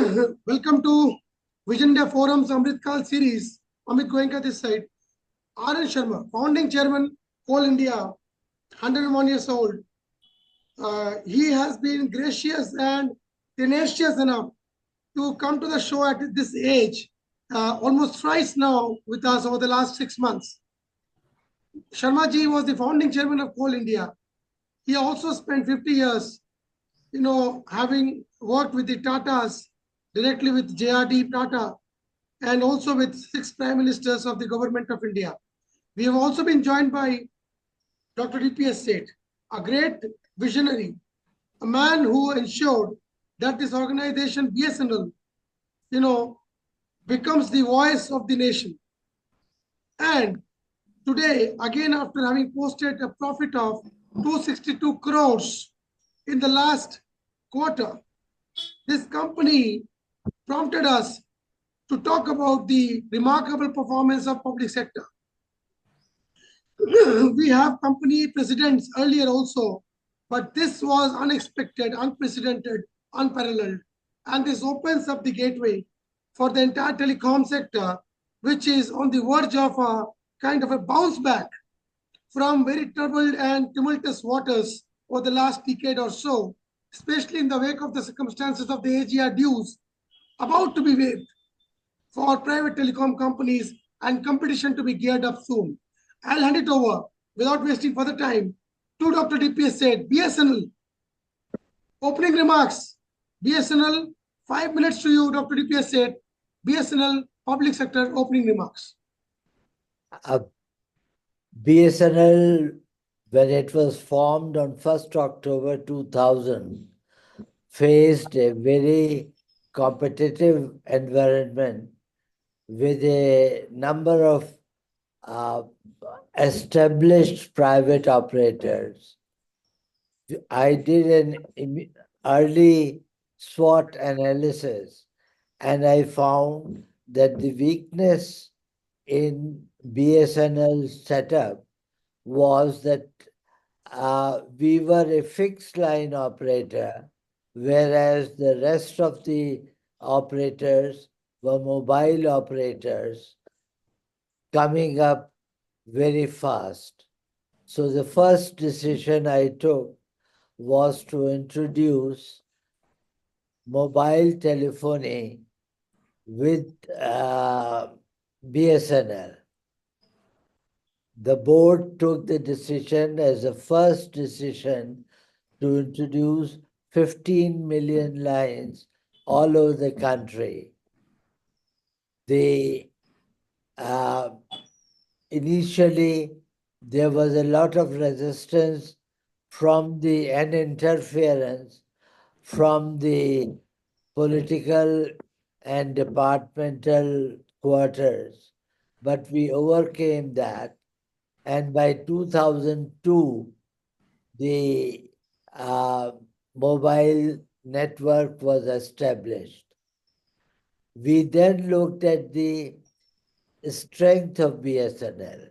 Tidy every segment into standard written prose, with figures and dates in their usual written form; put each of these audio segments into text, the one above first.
Welcome to Vision India Forum's Amrit Kal series. Amit Goenka this side. R.N. Sharma, founding chairman, Coal India, 101 years old. He has been gracious and tenacious enough to come to the show at this age, almost thrice now with us over the last 6 months. Sharma ji was the founding chairman of Coal India. He also spent 50 years, having worked with the Tatas, directly with JRD Tata, and also with 6 prime ministers of the government of India. We have also been joined by Dr. D.P.S. Seth, a great visionary, a man who ensured that this organization, BSNL, becomes the voice of the nation. And today, again, after having posted a profit of 262 crores in the last quarter, this company prompted us to talk about the remarkable performance of public sector. We have company presidents earlier also, but this was unexpected, unprecedented, unparalleled. And this opens up the gateway for the entire telecom sector, which is on the verge of a kind of a bounce back from very troubled and tumultuous waters over the last decade or so, especially in the wake of the circumstances of the AGR dues about to be waived for private telecom companies and competition to be geared up soon. I'll hand it over without wasting further time to Dr. D.P.S. Seth, BSNL. Opening remarks. BSNL, 5 minutes to you, Dr. D.P.S. Seth. BSNL public sector opening remarks. BSNL, when it was formed on 1st October 2000, faced a very competitive environment with a number of established private operators. I did an early SWOT analysis, and I found that the weakness in BSNL's setup was that we were a fixed line operator, whereas the rest of the operators were mobile operators coming up very fast. So the first decision I took was to introduce mobile telephony with BSNL. The board took the decision as a first decision to introduce 15 million lines all over the country. Initially, there was a lot of resistance and interference from the political and departmental quarters, but we overcame that. And by 2002, the mobile network was established. We then looked at the strength of BSNL.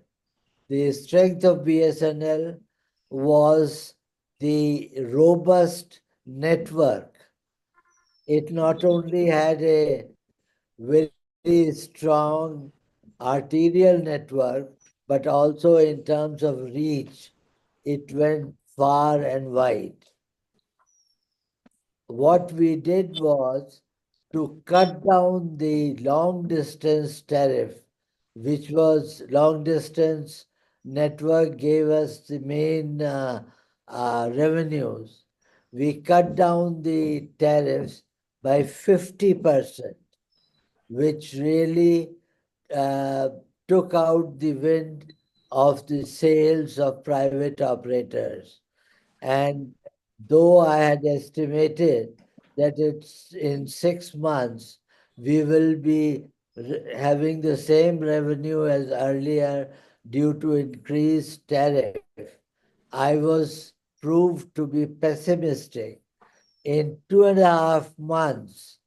The strength of BSNL was the robust network. It not only had a very strong arterial network, but also in terms of reach, it went far and wide. What we did was to cut down the long distance tariff, which was long distance network gave us the main revenues. We cut down the tariffs by 50%, which really took out the wind of the sails of private operators. And though I had estimated that it's in 6 months, we will be having the same revenue as earlier due to increased tariff, I was proved to be pessimistic. In 2.5 months,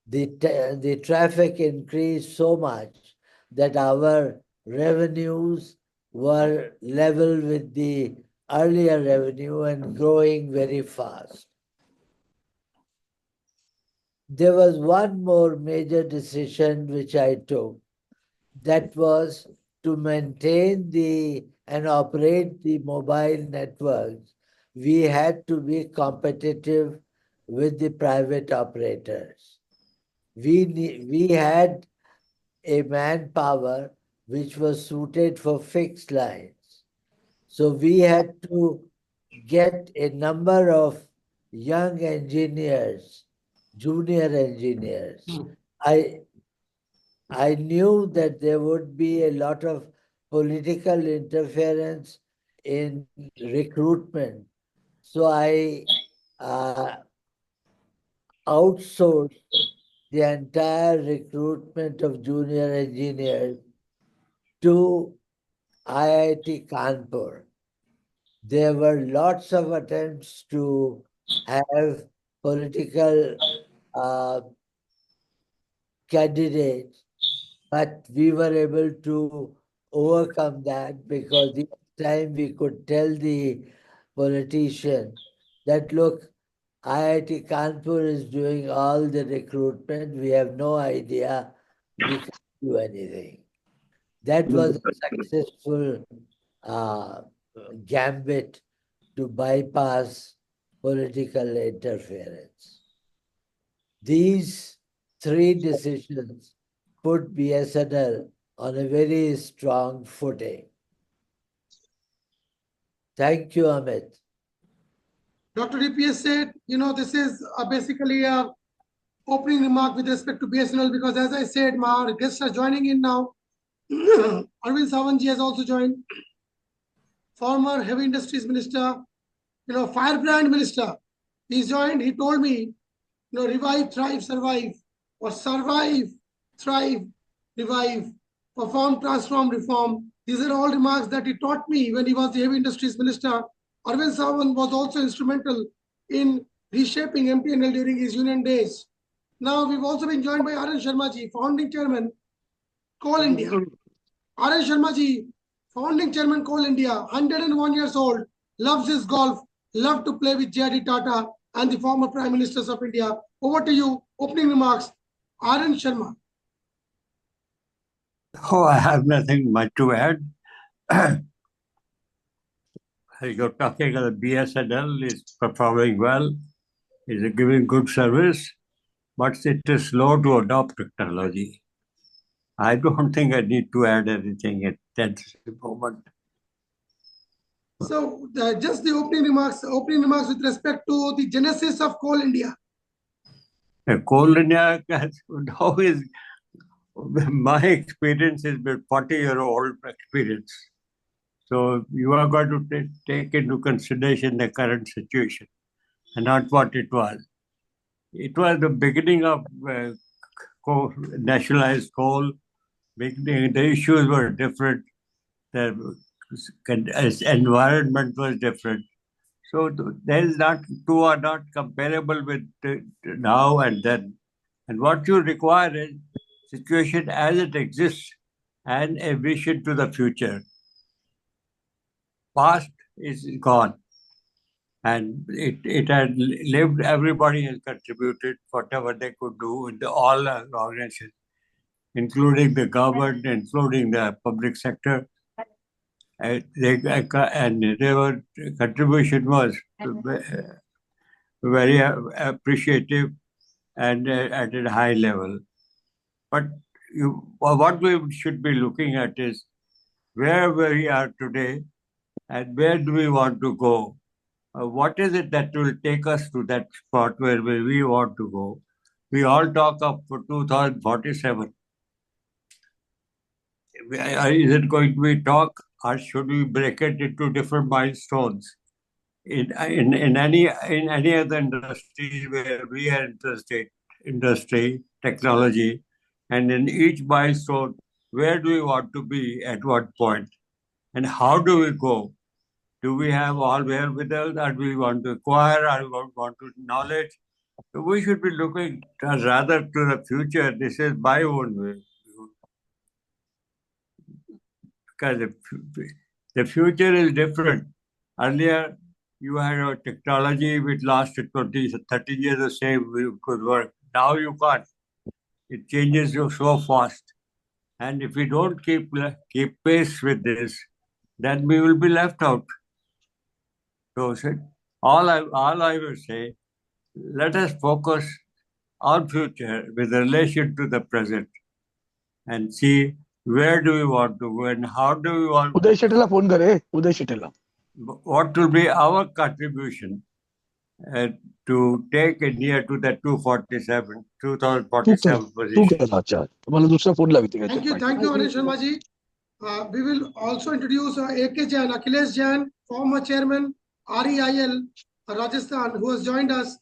the traffic increased so much that our revenues were level with the earlier revenue and growing very fast. there was one more major decision which I took. That was to maintain and operate the mobile networks. We had to be competitive with the private operators. We had a manpower which was suited for fixed lines. So we had to get a number of young engineers, junior engineers. I knew that there would be a lot of political interference in recruitment. So I uh, outsourced the entire recruitment of junior engineers to IIT Kanpur. There were lots of attempts to have political uh, candidates, but we were able to overcome that because each time we could tell the politician that, look, IIT Kanpur is doing all the recruitment. We have no idea. We can't do anything. That was a successful uh, gambit to bypass political interference. These three decisions put BSNL on a very strong footing. Thank you, Amit. Dr. DPS said, this is basically a opening remark with respect to BSNL, because as I said, our guests are joining in now. Arvind Sawant has also joined. Former Heavy Industries Minister, firebrand minister. He's joined. He told me, revive, thrive, survive, or survive, thrive, revive, perform, transform, reform. These are all remarks that he taught me when he was the Heavy Industries Minister. Arvind Sawant was also instrumental in reshaping MTNL during his union days. Now, we've also been joined by R.N. Sharma ji, founding chairman, Coal India. R.N. Sharma ji, founding chairman, Coal India, 101 years old, loves his golf, loved to play with J.D. Tata and the former Prime Ministers of India. Over to you, opening remarks, R.N. Sharma. Oh, I have nothing much to add. You're talking about BSNL is performing well, is giving good service, but it is slow to adopt technology. I don't think I need to add anything at that moment. So, just the opening remarks with respect to the genesis of Coal India. Coal India now is, my experience is with 40-year-old experience. So you are going to take into consideration the current situation and not what it was. It was the beginning of nationalized coal. The issues were different. The environment was different. So two are not comparable with now and then. And what you require is situation as it exists and a vision to the future. Past is gone. And it had lived, everybody has contributed whatever they could do in all organizations, including the government, including the public sector. And their contribution was very appreciative and at a high level. But what we should be looking at is where we are today and where do we want to go. What is it that will take us to that spot where we want to go? We all talk of 2047. Is it going to be talk, or should we break it into different milestones? In any other industries where we are interested, industry, technology, and in each milestone, where do we want to be at what point, and how do we go? Do we have all wherewithal, or do we want to acquire, or we want to knowledge? So we should be looking rather to the future. This is my own way. Because the future is different. Earlier, you had a technology which lasted 20, 30 years the same we could work. Now you can't. It changes you so fast. And if we don't keep pace with this, then we will be left out. So all I will say, let us focus on future with relation to the present and see where do we want to go and how do we want, Uday शेटेला phone करे Uday शेटेला what will be our contribution to take India to the 2047 तू position. केला अच्छा तुम्हाला दुसरा phone लावते Thank you, Anish Sharma ji. We will also introduce AK Jain, Akhilesh Jain, former chairman, REIL, Rajasthan, who has joined us.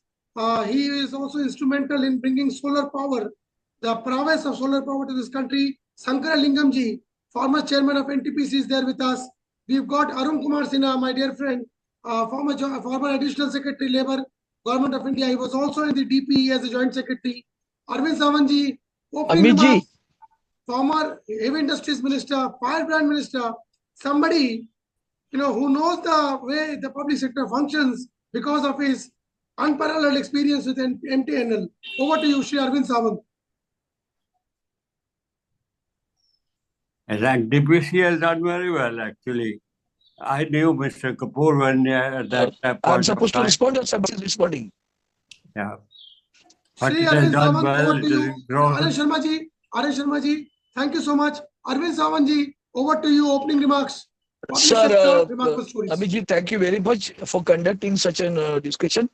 He is also instrumental in bringing solar power, the prowess of solar power to this country. Sankara Lingam ji, former chairman of NTPC, is there with us. We've got Arun Kumar Sinha, my dear friend, former additional secretary, Labour, Government of India. He was also in the DPE as a joint secretary. Arvind Sawant ji, opening remarks, former heavy industries minister, firebrand minister, somebody who knows the way the public sector functions because of his unparalleled experience with MTNL. Over to you, Shri Arvind Sawant. And DPC has done very well, actually. I knew Mr. Kapoor when at that point I'm supposed to of time. respond or somebody is responding? Yeah. But Shri it has Arvind done Sawant, well. over to It you. has grown. Arvind Sharma ji, thank you so much. Arvind Sawant ji, over to you, opening remarks. Public Sir, sector, remarkable stories. Abhijit, thank you very much for conducting such a discussion.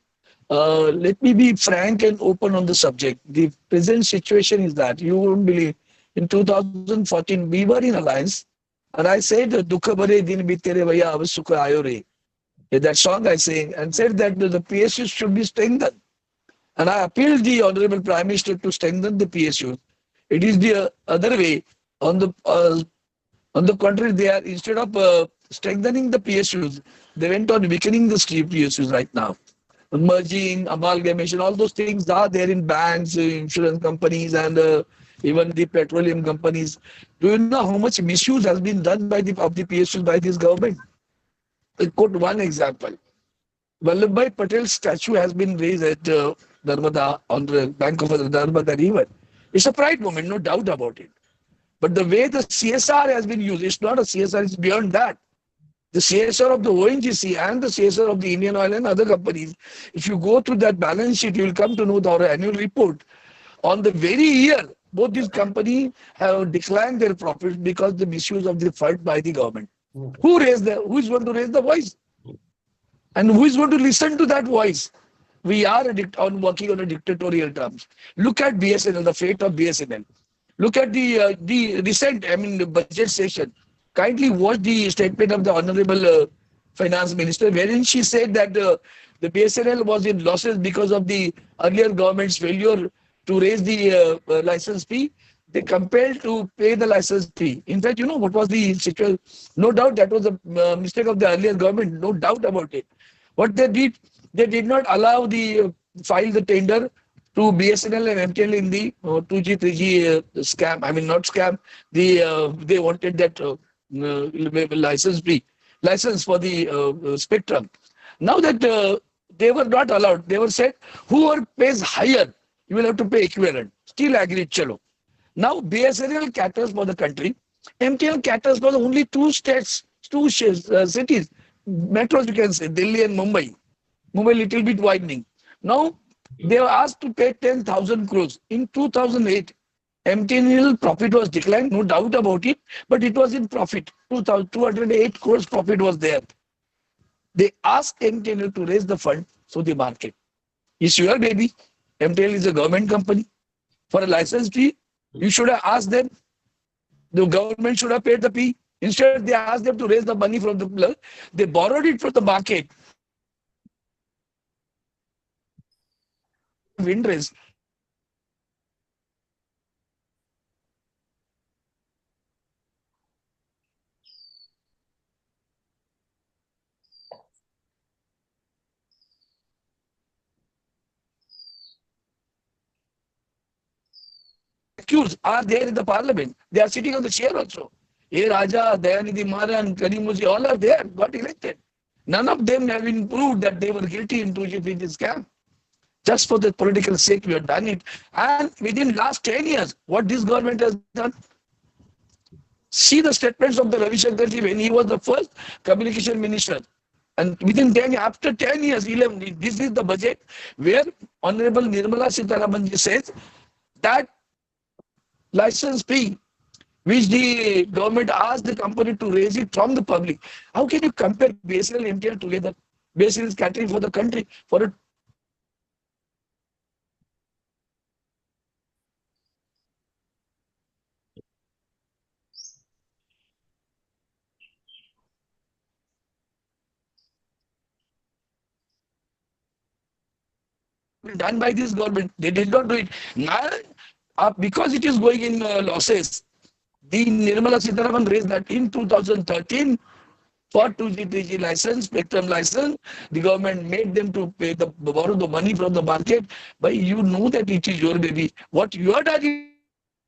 Let me be frank and open on the subject. The present situation is that you won't believe in 2014 we were in alliance, and I said "Dukha bhare din bitere bhaiya ab sukha aayo re." That song I sang and said that the PSUs should be strengthened, and I appealed the Honorable Prime Minister to strengthen the PSUs. It is the other way. On the contrary, they are instead of strengthening the PSUs, they went on weakening the PSUs right now. Merging, amalgamation, all those things are there in banks, insurance companies, and even the petroleum companies. Do you know how much misuse has been done by the PSUs by this government? I'll quote one example. Vallabhbhai Patel's statue has been raised at Narmada on the bank of the Narmada River. It's a pride moment, no doubt about it. But the way the CSR has been used, it's not a CSR, it's beyond that. The CSR of the ONGC and the CSR of the Indian Oil and other companies, if you go through that balance sheet, you will come to know our annual report. On the very year, both these companies have declined their profits because the misuse of the fund by the government. Who is going to raise the voice? And who is going to listen to that voice? We are working on a dictatorial terms. Look at BSNL, the fate of BSNL. Look at the recent, the budget session. Kindly watch the statement of the Honorable Finance Minister, wherein she said that the BSNL was in losses because of the earlier government's failure to raise the license fee. They compelled to pay the license fee. In fact, what was the situation? No doubt that was a mistake of the earlier government, no doubt about it. What they did not allow the file the tender to BSNL and MTNL in the 2G, 3G scam. Not scam. They wanted that license for the spectrum. Now that they were not allowed, they were said, whoever pays higher, you will have to pay equivalent. Still agreed, chalo. Now BSNL caters for the country. MTNL caters for only two states, two cities, metros you can say, Delhi and Mumbai. Mumbai little bit widening. Now they were asked to pay 10,000 crores. In 2008, MTNL profit was declined, no doubt about it, but it was in profit. 208 crores profit was there. They asked MTNL to raise the fund, so the market. Is your baby? MTNL is a government company. For a license fee, you should have asked them. The government should have paid the fee. Instead, they asked them to raise the money from the plug. They borrowed it from the market. Wind raise. Accused are there in the parliament. They are sitting on the chair also. A Raja, Dayanidhi Maran, Karimuzi, all are there, got elected. None of them have been proved that they were guilty in 2G scam. Just for the political sake, we have done it. And within last 10 years, what this government has done, see the statements of the Ravi Shankar ji when he was the first communication minister. And within 10, after 10 years, 11, this is the budget where Honorable Nirmala Sitharaman ji says that license fee, which the government asked the company to raise it from the public. How can you compare BSNL and MTL together? BSNL is catering for the country, for a done by this government. They did not do it. Now, because it is going in losses, the Nirmala Sitharaman raised that in 2013 for 2G, 3G license, spectrum license, the government made them to pay borrow the money from the market. But you know that it is your baby. What you are doing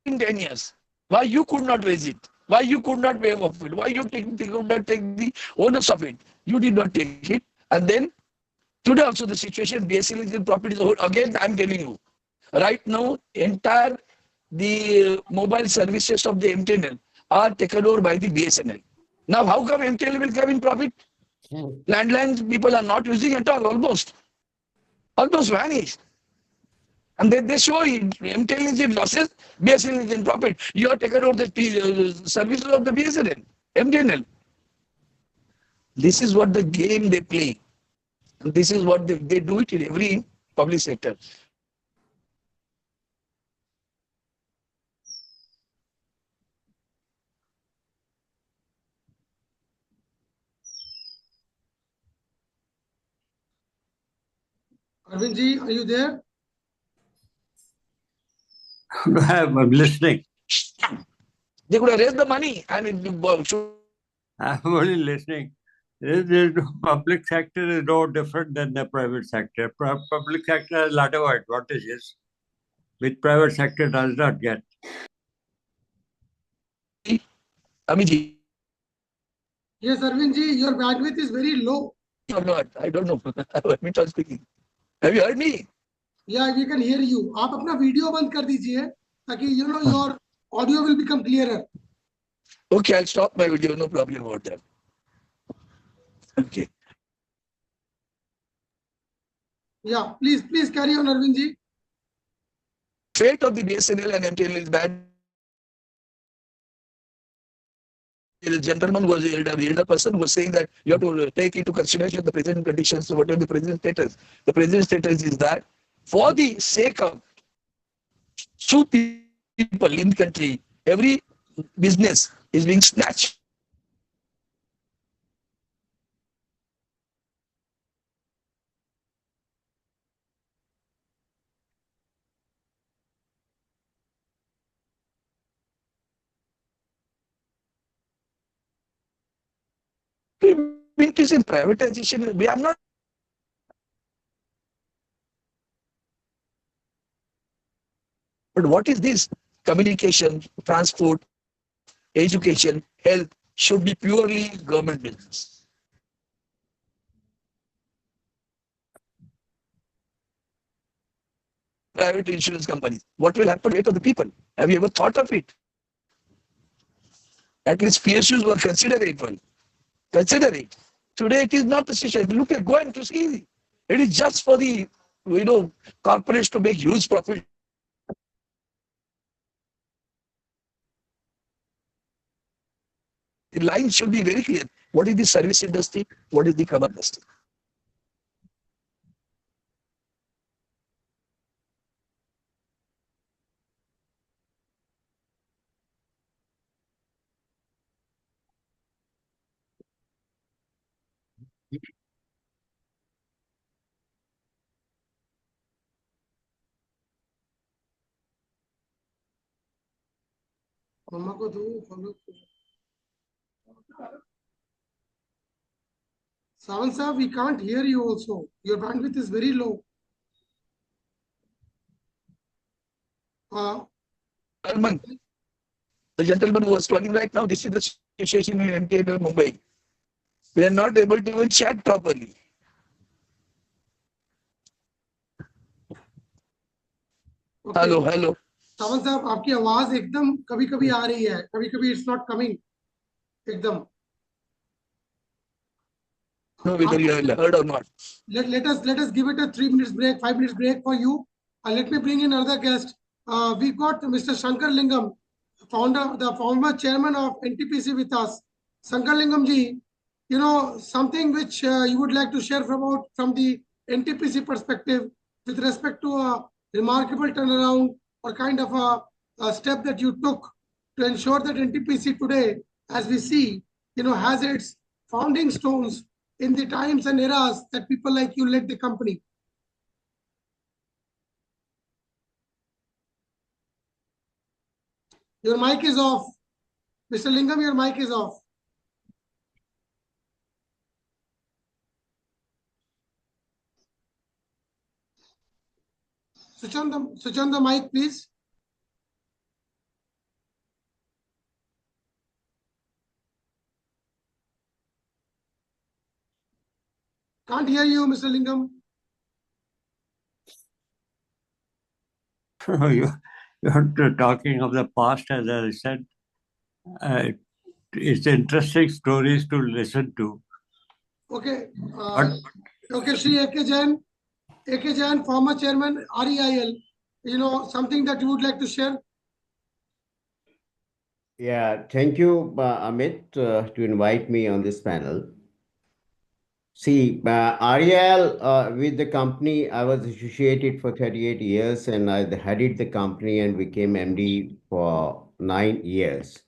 in 10 years? Why you could not raise it? Why you could not pay off it? Why you could not take the onus of it? You did not take it. And then today also the situation, BSNL is in profit is whole. Again, I'm telling you, right now, entire the mobile services of the MTNL are taken over by the BSNL. Now, how come MTNL will come in profit? Landlines people are not using at all, almost vanished. And then they show it, MTNL is in losses, BSNL is in profit. You are taken over the services of the BSNL, MTNL. This is what the game they play. And this is what they do it in every public sector. Arvind ji, are you there? I'm listening. They could have raised the money and I'm only listening. Public sector is no different than the private sector. Public sector has a lot of advantages which private sector does not get. Amiji. Yes, Arvind ji, your bandwidth is very low. Or not, I don't know. Arvind speaking. Have you heard me? Yeah, we can hear you. आप अपना video बंद कर दीजिए ताकि your audio will become clearer. Okay, I'll stop my video. No problem about that. Okay. Yeah, please carry on, Arvind ji. Fate of the BSNL and MTNL is bad. The gentleman was the elder person was saying that you have to take into consideration the present conditions, whatever the present status. The present status is that for the sake of two people in the country, every business is being snatched. It is in privatization. We are not. But what is this? Communication, transport, education, health should be purely government business. Private insurance companies. What will happen to the people? Have you ever thought of it? At least PSUs were considerable. Consider it. Today it is not the situation. Look at, go and to see. It is just for the corporates to make huge profit. The line should be very clear. What is the service industry? What is the cover industry? मम्मा को दो follow. Sawant sir, we can't hear you also. Your bandwidth is very low. The gentleman who was talking right now, this is the situation in MTNL Mumbai. We are not able to even chat properly. Okay. Hello hello Sawant साहब, आपकी आवाज एकदम कभी कभी आ रही है, कभी कभी इट्स नॉट कमिंग एकदम. Know whether you heard or not. Let us give it a 3 minutes break, 5 minutes break for you. Let me bring in another guest. We got Mr. Shankar Lingam, the former chairman of NTPC with us. Shankar Lingam ji, you know, something which you would like to share from the NTPC perspective with respect to a remarkable turnaround or kind of a step that you took to ensure that NTPC today, as we see, you know, has its founding stones in the times and eras that people like you led the company. Your mic is off. Mr. Lingam, your mic is off. Switch on the mic, please. Can't hear you, Mr. Lingam. You're talking of the past, as I said. It's interesting stories to listen to. Okay. Okay, Shri A.K. Jain, former chairman, REIL. You know, something that you would like to share? Yeah, thank you, Amit, to invite me on this panel. See, Ariel, with the company, I was associated for 38 years and I headed the company and became MD for 9 years.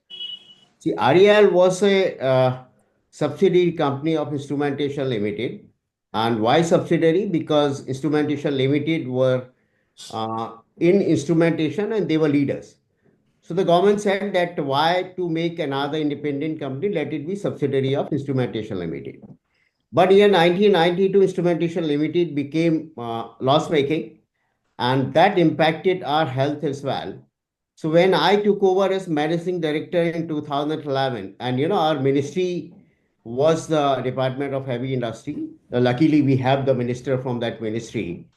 See, Ariel was a subsidiary company of Instrumentation Limited. And why subsidiary? Because Instrumentation Limited were in instrumentation and they were leaders. So the government said that why to make another independent company, let it be subsidiary of Instrumentation Limited. But in 1992, Instrumentation Limited became loss-making, and that impacted our health as well. So when I took over as managing director in 2011, and our ministry was the Department of Heavy Industry. Luckily, we have the minister from that ministry.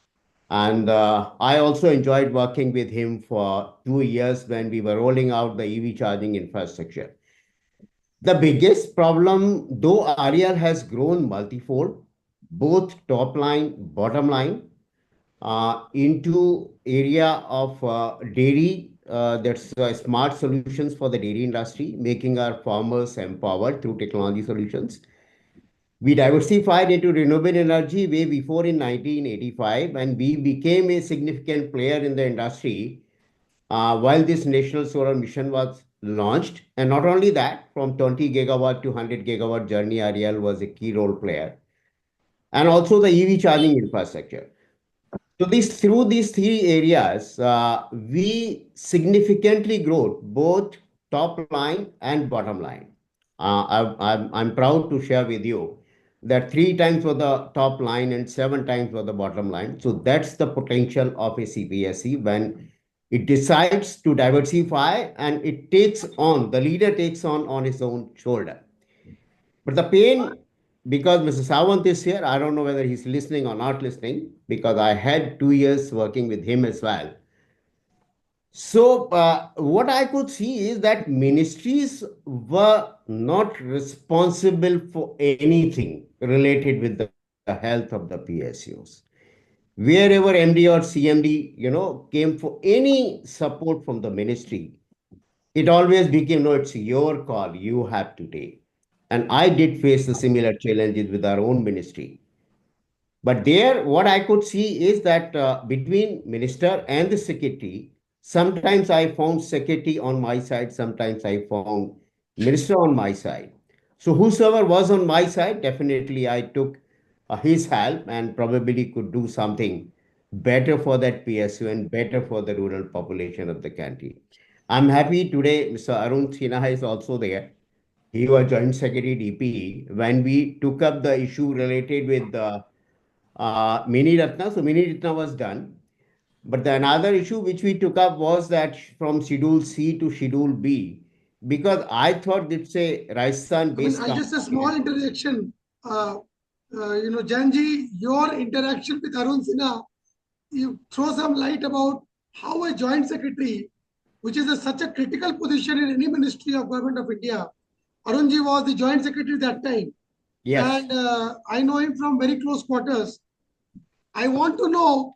And I also enjoyed working with him for 2 years when we were rolling out the EV charging infrastructure. The biggest problem, though Ariel has grown multifold, both top line, bottom line, into area of dairy, that's smart solutions for the dairy industry, making our farmers empowered through technology solutions. We diversified into renewable energy way before in 1985, and we became a significant player in the industry while this national solar mission was launched. And not only that, from 20 gigawatt to 100 gigawatt journey, Ariel was a key role player. And also the EV charging infrastructure. So through these three areas, we significantly grew both top line and bottom line. I'm proud to share with you that 3 times for the top line and 7 times for the bottom line. So that's the potential of a CPSE when it decides to diversify and the leader takes on his own shoulder. But the pain, because Mr. Sawant is here, I don't know whether he's listening or not listening, because I had 2 years working with him as well. So what I could see is that ministries were not responsible for anything related with the health of the PSUs. Wherever MD or CMD, came for any support from the ministry, it always became, no, it's your call, you have to take. And I did face the similar challenges with our own ministry. But there, what I could see is that between minister and the secretary, sometimes I found secretary on my side, sometimes I found minister on my side. So whosoever was on my side, definitely I took his help and probably could do something better for that PSU and better for the rural population of the country. I'm happy today Mr. Arun Sinha is also there. He was Joint Secretary DPE when we took up the issue related with the Mini Ratna. So Mini Ratna was done. But the another issue which we took up was that from Schedule C to Schedule B, because I thought it's a Rajasthan-based I just a small interjection. Janji, your interaction with Arun Sinha, you throw some light about how a joint secretary, which is such a critical position in any ministry of government of India, Arunji was the joint secretary that time. Yes. And I know him from very close quarters. I want to know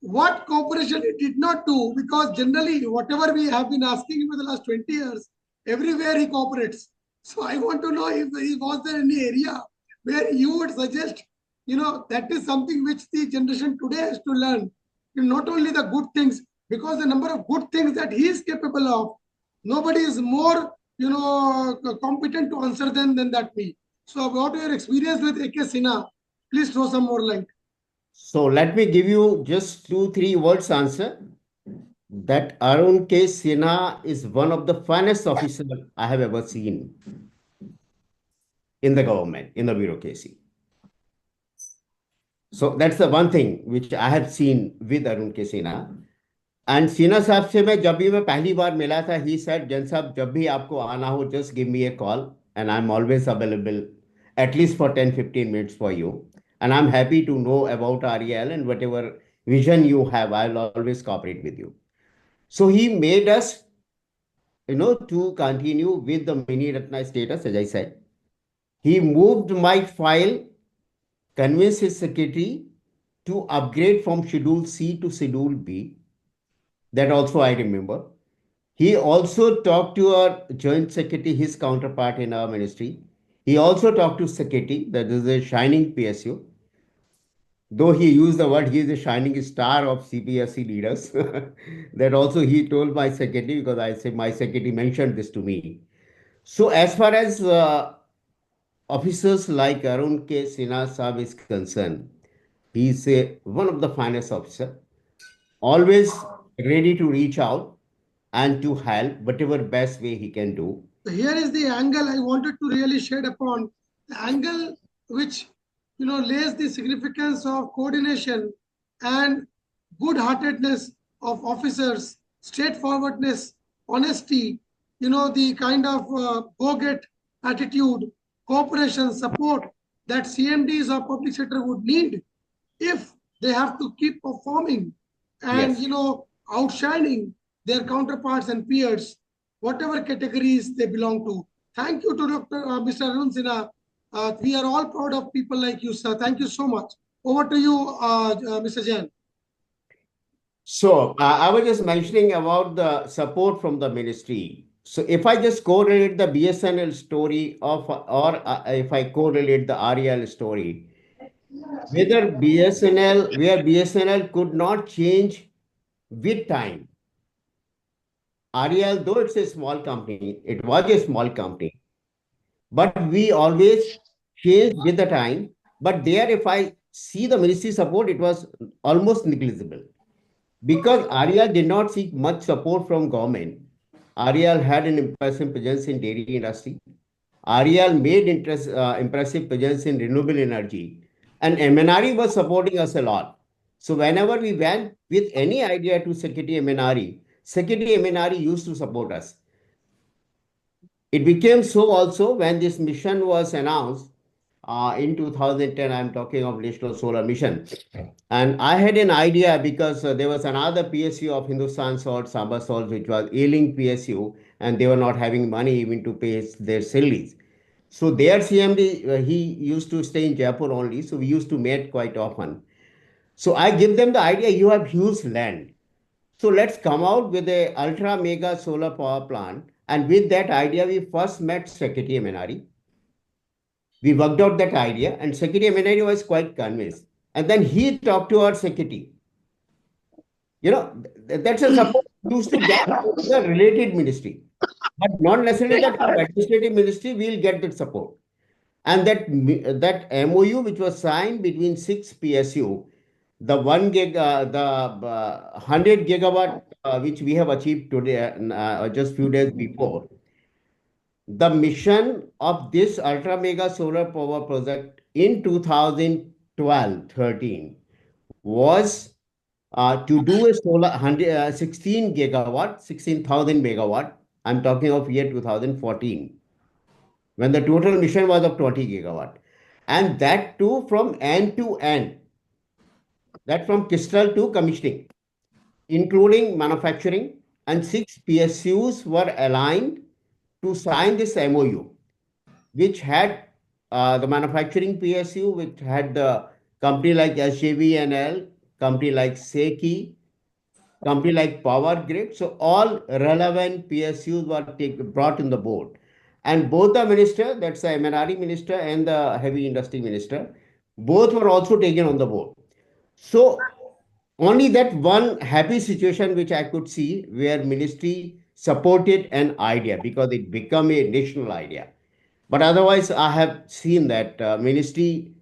what cooperation he did not do, because generally, whatever we have been asking him for the last 20 years, everywhere he cooperates. So I want to know if was there any area where you would suggest, that is something which the generation today has to learn. Not only the good things, because the number of good things that he is capable of, nobody is more, competent to answer than that me. So about your experience with AK Sinha, please throw some more light. So let me give you just 2-3 words answer. That Arun K. Sinha is one of the finest officers I have ever seen in the government, in the bureaucracy. So that's the one thing which I have seen with Arun K. Sinha. And Sinha साहब से मैं जब भी मैं पहली बार मिला था, he said, जन साहब जब भी आपको आना हो, just give me a call and I'm always available at least for 10-15 minutes for you. And I'm happy to know about REL and whatever vision you have, I'll always cooperate with you. So he made us, to continue with the mini Ratna status, as I said. He moved my file, convinced his secretary to upgrade from Schedule C to Schedule B. That also I remember. He also talked to our joint secretary, his counterpart in our ministry. He also talked to secretary, that is a shining PSU. Though he used the word, he is a shining star of CPSC leaders. That also he told my secretary, because I say my secretary mentioned this to me. So as far as officers like Arun K. Sinha Saab is concerned, he is one of the finest officer, always ready to reach out and to help whatever best way he can do. So here is the angle I wanted to really shed upon, the angle which lays the significance of coordination and good-heartedness of officers, straightforwardness, honesty, the kind of go-get attitude, cooperation, support that CMDs or public sector would need if they have to keep performing and Yes. outshining their counterparts and peers, whatever categories they belong to. Thank you to Mr. Arun Sinha. We are all proud of people like you, sir. Thank you so much. Over to you, Mr. Jain. So I was just mentioning about the support from the ministry. So if I just correlate the BSNL story or if I correlate the REL story, where BSNL could not change with time. REL, though it's a small company, it was a small company, but we always changed with the time. But there, if I see the ministry support, it was almost negligible. Because REL did not seek much support from government. REL had an impressive presence in dairy industry. REL made impressive presence in renewable energy. And MNRE was supporting us a lot. So whenever we went with any idea to Secretary MNRE, Secretary MNRE used to support us. It became so also when this mission was announced in 2010, I'm talking of National Solar Mission. And I had an idea because there was another PSU of Hindustan Salt, Samba Salt, which was ailing PSU, and they were not having money even to pay their salaries. So their CMD, he used to stay in Jaipur only, so we used to meet quite often. So I give them the idea, you have huge land. So let's come out with a ultra mega solar power plant. And with that idea, we first met Secretary MNRE. We worked out that idea, and Secretary MNRE was quite convinced. And then he talked to our secretary. That's a support used to get the related ministry, but not necessarily that from administrative ministry we'll get that support. And that MOU which was signed between 6 PSU, the 100 gigawatt which we have achieved today, just few days before, the mission of this ultra mega solar power project in 2012-13 was to do a solar 16 gigawatt, 16,000 megawatt. I'm talking of year 2014, when the total mission was of 20 gigawatt. And that too from end to end, that from crystal to commissioning including manufacturing, and 6 PSUs were aligned to sign this MOU, which had the manufacturing PSU, which had the company like SJVNL, company like Seki, company like Power Grid. So all relevant PSUs were brought in the board. And both the minister, that's the MNRE minister and the heavy industry minister, both were also taken on the board. So only that one happy situation which I could see where ministry supported an idea because it became a national idea. But otherwise, I have seen that ministry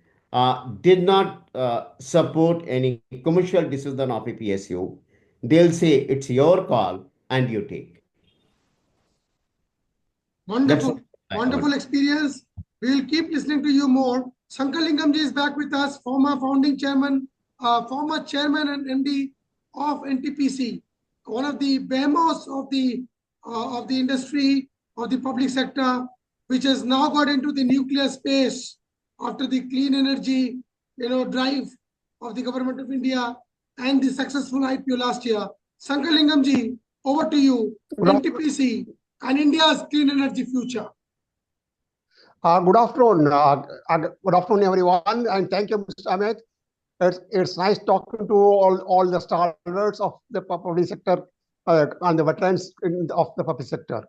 did not support any commercial decision of a PSU. They'll say it's your call and you take. Wonderful, wonderful experience. We will keep listening to you more. Shankar Lingamji is back with us, former founding chairman, former chairman and MD of NTPC, one of the behemoths of the industry, of the public sector, which has now got into the nuclear space after the clean energy, drive of the government of India and the successful IPO last year. Shankar Lingamji, over to you. NTPC and India's clean energy future. Good afternoon. Good afternoon, everyone, and thank you, Mr. Amit. It's nice talking to all the stalwarts of the public sector and the veterans of the public sector.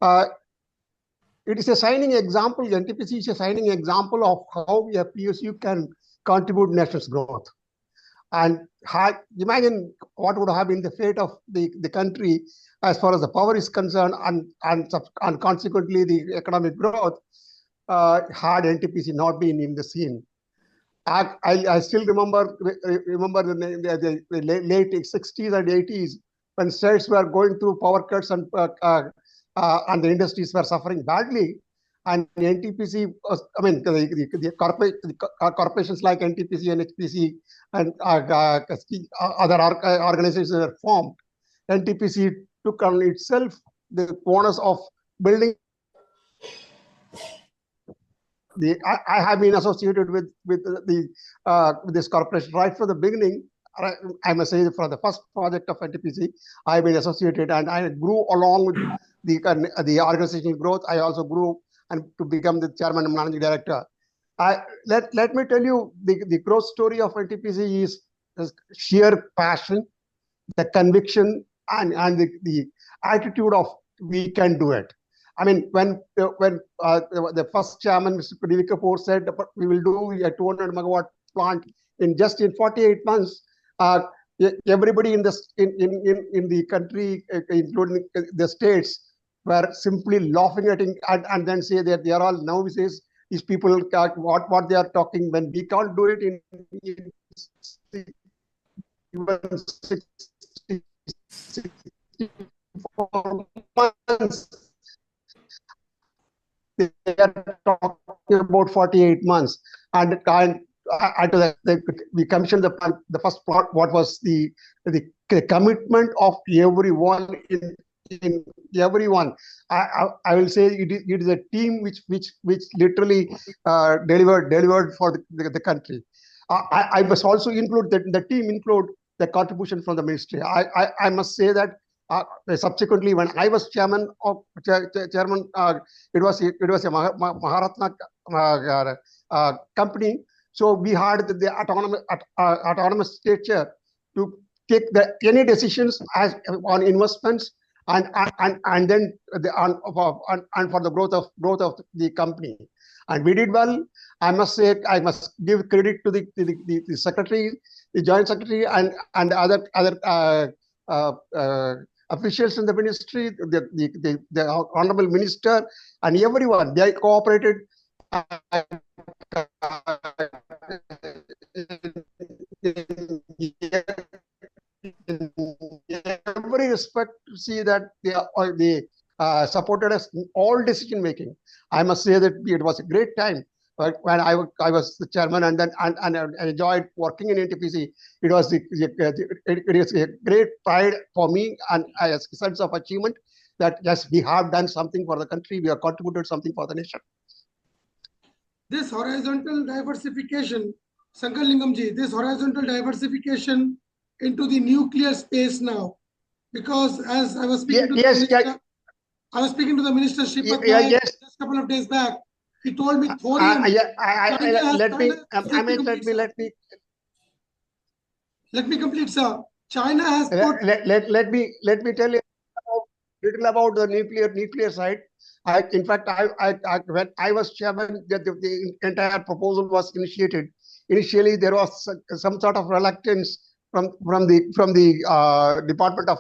It is a shining example. NTPC is a shining example of how a PSU can contribute nation's growth. And imagine what would have been the fate of the country as far as the power is concerned, and consequently the economic growth, had NTPC not been in the scene. I still remember the late 60s and 80s when states were going through power cuts and the industries were suffering badly. And the NTPC, the corporations like NTPC, NHPC, and other organizations were formed. NTPC took on itself the onus of building. I have been associated with this corporation right from the beginning. I must say, for the first project of NTPC, I have been associated, and I grew along with the organizational growth. I also grew and to become the chairman and managing director. Let me tell you, the growth story of NTPC is sheer passion, the conviction, and the attitude of we can do it. I mean, when the first chairman, Mr. Pradeep Kapoor, said we will do a 200 megawatt plant in 48 months, everybody in the country, including the states, were simply laughing at him and then say that they are all novices. These people, what they are talking, when we can't do it in 64 months. They are talking about 48 months, and we commissioned the first plot. What was the commitment of everyone in everyone? I will say it is a team which literally delivered for the country. I must also include that the team include the contribution from the ministry. I must say that. Subsequently, when I was chairman, it was a Maharatna company. So we had the autonomous stature to take any decisions on investments and then for the growth of the company. And we did well. I must say, I must give credit to the secretary, the joint secretary, and other officials in the ministry, the honorable minister, and everyone. They cooperated in every respect to see that they supported us in all decision making. I must say that it was a great time when I was the chairman, and I enjoyed working in NTPC. It was a great pride for me and a sense of achievement that yes, we have done something for the country. We have contributed something for the nation. This horizontal diversification, Shankar Lingamji, this horizontal diversification into the nuclear space now? Because as I was speaking to the Yes, minister, I was speaking to the minister Shri yes. just a couple of days back. He told me thorium. Let me complete, sir. China has put. Let me tell you little about the nuclear side. In fact, when I was chairman, the entire proposal was initiated. Initially, there was some sort of reluctance from the Department of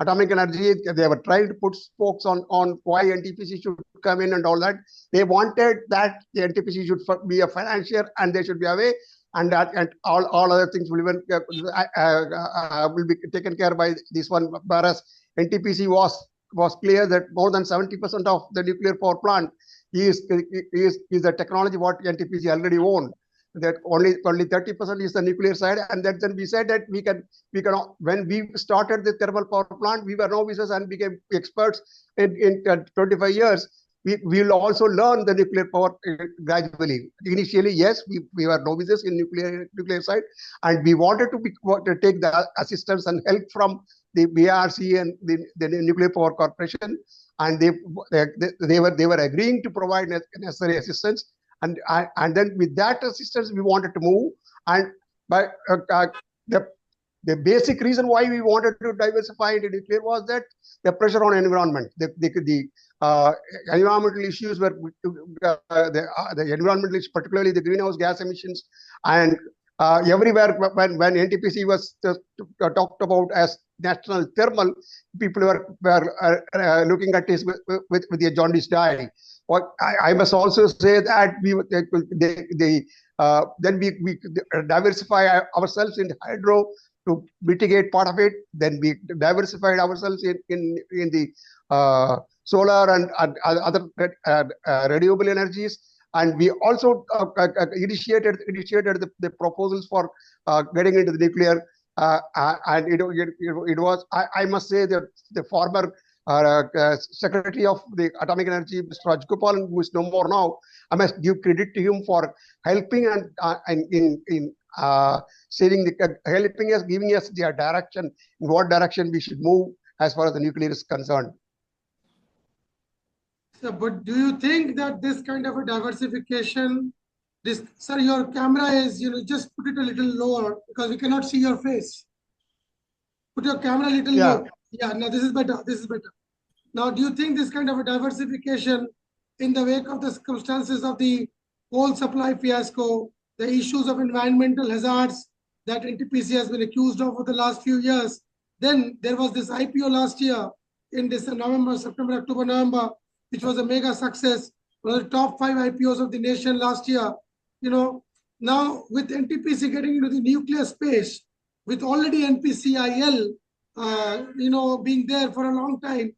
Atomic Energy. They were trying to put spokes on why NTPC should come in and all that. They wanted that the NTPC should be a financier and they should be away, and all other things will be taken care by this one. Whereas NTPC was clear that more than 70% of the nuclear power plant is the technology what NTPC already owned. That only 30% is the nuclear side, and then we said that we can when we started the thermal power plant, we were novices and became experts in 25 years. We will also learn the nuclear power gradually. Initially, yes, we were novices in nuclear side, and we wanted to take the assistance and help from the BRC and the Nuclear Power Corporation, and they were agreeing to provide necessary assistance, and then with that assistance we wanted to move, and by the basic reason why we wanted to diversify into nuclear was that the pressure on environment, the environmental issues were the environmental issues, particularly the greenhouse gas emissions, and everywhere when NTPC was talked about as national thermal, people were looking at this with the jaundiced eye. What I must also say that then we diversify ourselves in hydro to mitigate part of it. Then we diversified ourselves in the solar and other renewable energies, and we also initiated the proposals for getting into the nuclear. And it was, I must say, that the former Secretary of the Atomic Energy, Mr. Rajgopal, who is no more now, I must give credit to him for helping and in helping us, giving us the direction in what direction we should move as far as the nuclear is concerned. So, but do you think that this kind of a diversification, sir, your camera is, just put it a little lower because we cannot see your face. Put your camera a little lower. Yeah, no, this is better. This is better. Now, do you think this kind of a diversification in the wake of the circumstances of the coal supply fiasco, the issues of environmental hazards that NTPC has been accused of for the last few years, then there was this IPO last year in this September, October, November, which was a mega success, one of the top 5 IPOs of the nation last year. Now with NTPC getting into the nuclear space, with already NPCIL, being there for a long time,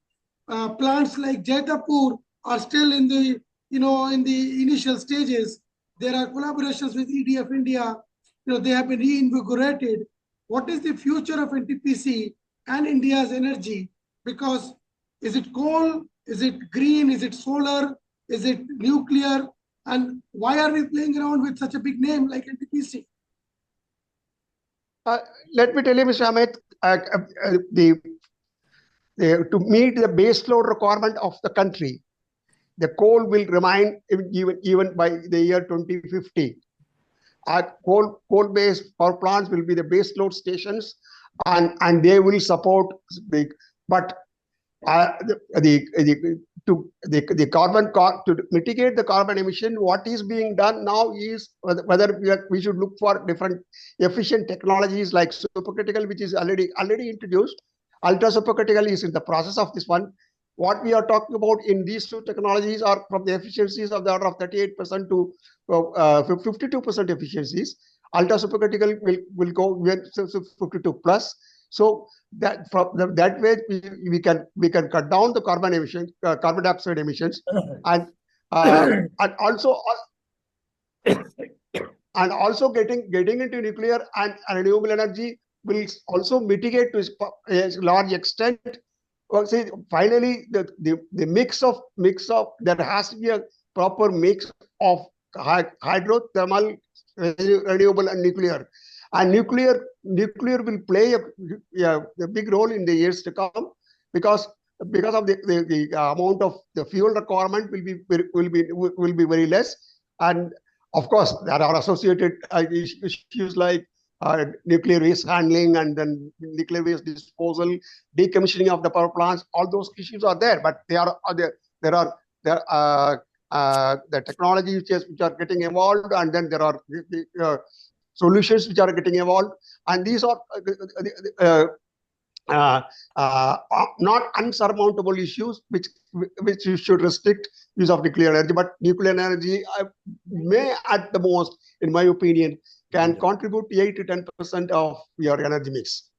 plants like Jaitapur are still in the, in the initial stages. There are collaborations with EDF India. They have been reinvigorated. What is the future of NTPC and India's energy? Because is it coal? Is it green? Is it solar? Is it nuclear? And why are we playing around with such a big name like NTPC? Let me tell you, Mr. Amit, to meet the base load requirement of the country, the coal will remain even by the year 2050. Coal-based power plants will be the base load stations, and they will support but the carbon to mitigate the carbon emission. What is being done now is whether we should look for different efficient technologies like supercritical, which is already introduced. Ultra supercritical is in the process of this one. What we are talking about in these two technologies are from the efficiencies of the order of 38% to 52% efficiencies. Ultra supercritical will go with 52 plus. So that that way we can cut down the carbon emissions, carbon dioxide emissions, and also getting into nuclear and renewable energy will also mitigate to a large extent. See, finally, the mix of there has to be a proper mix of hydro, thermal, renewable, and nuclear. And nuclear will play a big role in the years to come, because of the amount of the fuel requirement will be very less. And of course, there are associated issues like nuclear waste handling, and then nuclear waste disposal, decommissioning of the power plants. All those issues are there, but there are the technologies which are getting evolved, and then there are solutions which are getting evolved, and these are not unsurmountable issues which you should restrict use of nuclear energy. But nuclear energy may, at the most, in my opinion, can contribute 8 to 10% of your energy mix.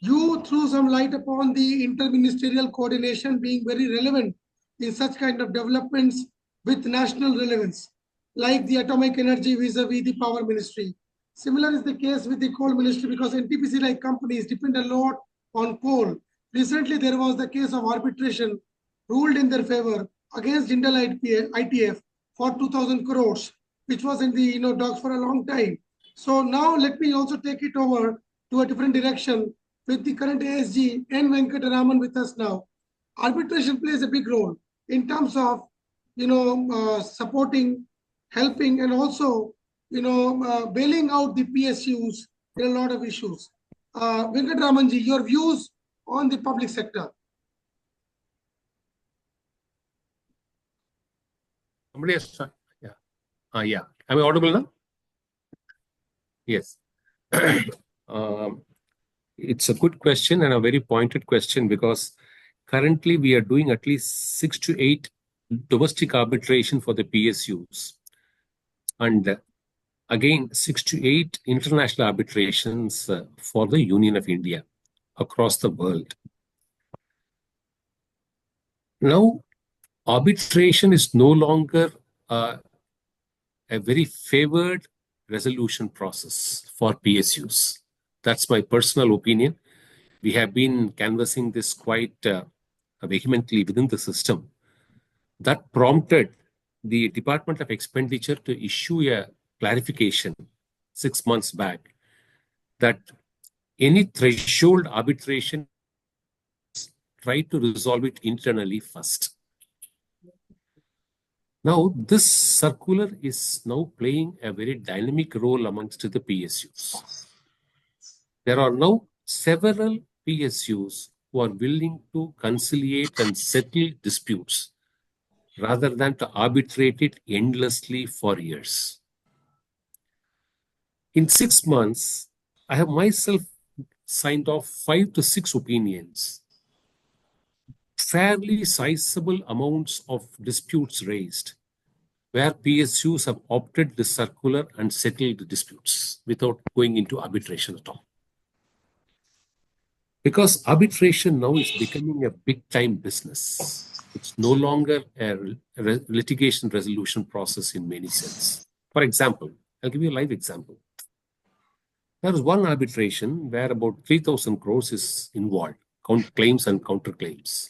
You threw some light upon the interministerial coordination being very relevant in such kind of developments with national relevance, like the atomic energy vis-a-vis the power ministry. Similar is the case with the coal ministry, because NTPC-like companies depend a lot on coal. Recently, there was the case of arbitration ruled in their favor against Jindal ITF for 2,000 crores, which was in the docs for a long time. So now let me also take it over to a different direction with the current ASG N. Venkatraman with us now. Arbitration plays a big role in terms of supporting, helping, and also bailing out the PSUs in a lot of issues. Venkatramanji, your views on the public sector. Somebody has, yeah. Yeah. Am I audible now? Yes. It's a good question and a very pointed question, because currently we are doing at least 6 to 8 domestic arbitration for the PSUs. And again, 6 to 8 international arbitrations for the Union of India across the world. Now, arbitration is no longer a very favored resolution process for PSUs. That's my personal opinion. We have been canvassing this quite vehemently within the system. That prompted the Department of Expenditure to issue a clarification 6 months back that any threshold arbitration, try to resolve it internally first. Now, this circular is now playing a very dynamic role amongst the PSUs. There are now several PSUs who are willing to conciliate and settle disputes rather than to arbitrate it endlessly for years. In 6 months, I have myself signed off 5 to 6 opinions, fairly sizable amounts of disputes raised, where PSUs have opted the circular and settled the disputes without going into arbitration at all. Because arbitration now is becoming a big-time business. It's no longer a litigation resolution process in many sense. For example, I'll give you a live example. There is one arbitration where about 3,000 crores is involved, claims and counterclaims.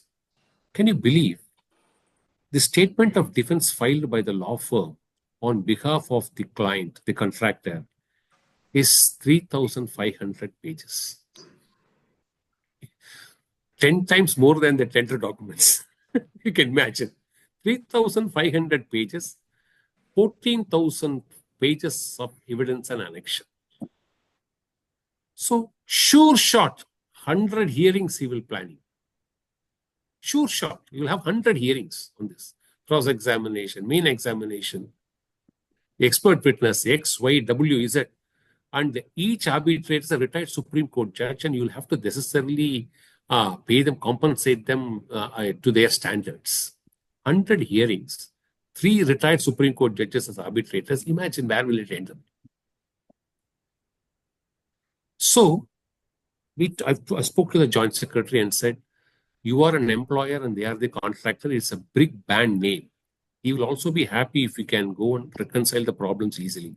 Can you believe the statement of defense filed by the law firm on behalf of the client, the contractor, is 3,500 pages. 10 times more than the tender documents. You can imagine. 3,500 pages, 14,000 pages of evidence and annexure. So, sure shot, 100 hearings he will plan. Sure shot, you will have 100 hearings on this. Cross-examination, main examination, expert witness, X, Y, W, Z. And each arbitrator is a retired Supreme Court judge, and you will have to necessarily pay them, compensate them to their standards. 100 hearings, 3 retired Supreme Court judges as arbitrators. Imagine where will it end up. So, I spoke to the Joint Secretary and said, you are an employer and they are the contractor. It's a big band name. He will also be happy if we can go and reconcile the problems easily.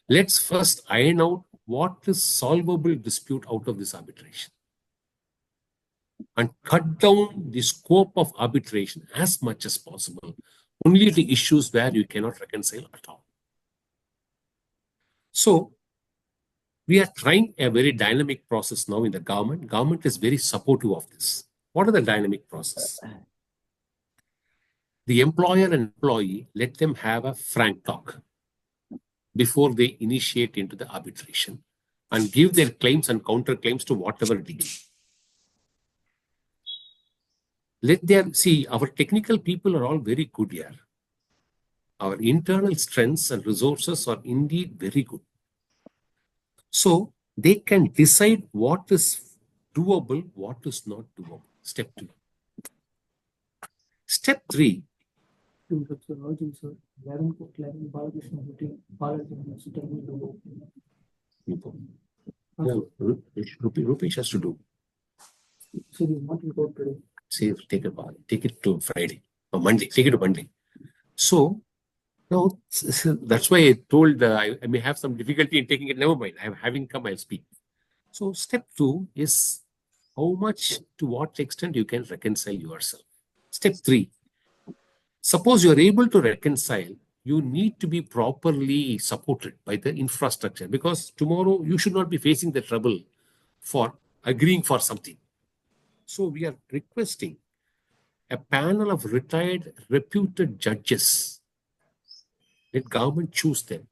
Let's first iron out what is solvable dispute out of this arbitration, and cut down the scope of arbitration as much as possible, only the issues where you cannot reconcile at all. So, We are trying a very dynamic process now in the government. Government is very supportive of this. What are the dynamic process? The employer and employee, let them have a frank talk before they initiate into the arbitration and give their claims and counterclaims to whatever deal. Let them see, our technical people are all very good here. Our internal strengths and resources are indeed very good. So they can decide what is doable, what is not doable. Step 2. Step 3. No, Rupesh has to do. Say, take it to Friday or Monday. Take it to Monday. So now that's why I told I may have some difficulty in taking it. Never mind. I'm having come. I'll speak. So step 2 is how much, to what extent you can reconcile yourself. Step 3. Suppose you are able to reconcile, you need to be properly supported by the infrastructure, because tomorrow you should not be facing the trouble for agreeing for something. So we are requesting a panel of retired, reputed judges. Let government choose them.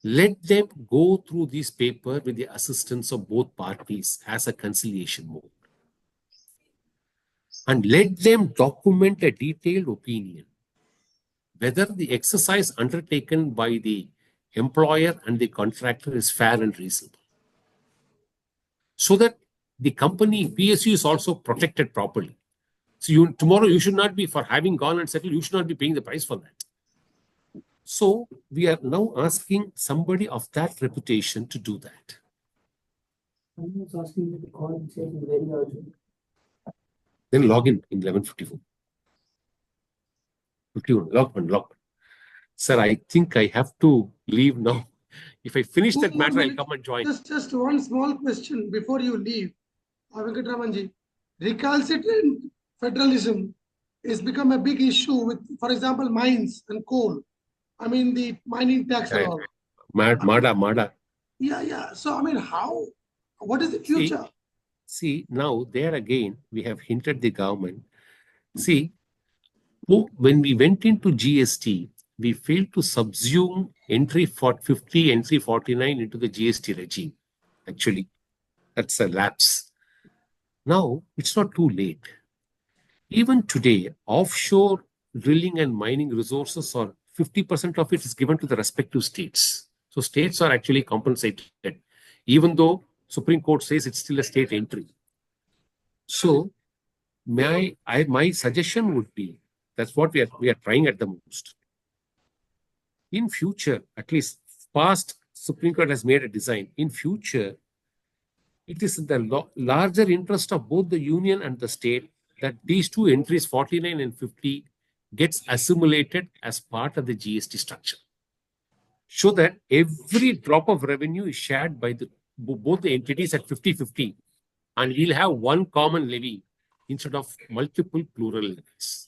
Let them go through this paper with the assistance of both parties as a conciliation mode. And let them document a detailed opinion whether the exercise undertaken by the employer and the contractor is fair and reasonable, so that the company PSU is also protected properly. So tomorrow you should not be, for having gone and settled, you should not be paying the price for that. So we are now asking somebody of that reputation to do that. Someone was asking me to call and say it's very urgent. Then log in 11:54. 51, log on. Sir, I think I have to leave now. If I finish that matter, I'll come and join. Just one small question before you leave. Venkatraman, recalcitrant federalism has become a big issue with, for example, mines and coal. I mean, the mining tax and all. MADA. Yeah. So, I mean, what is the future? See, now there again, we have hinted the government. See, when we went into GST, we failed to subsume entry 50, entry 49 into the GST regime. Actually, that's a lapse. Now, it's not too late. Even today, offshore drilling and mining resources are 50% of it is given to the respective states. So states are actually compensated, even though Supreme Court says it's still a state entry. So my suggestion would be, that's what we are trying at the most. In future, at least past Supreme Court has made a design. In future, it is in the larger interest of both the union and the state that these two entries, 49 and 50, gets assimilated as part of the GST structure, so that every drop of revenue is shared by both the entities at 50-50, and we'll have one common levy instead of multiple plural levies.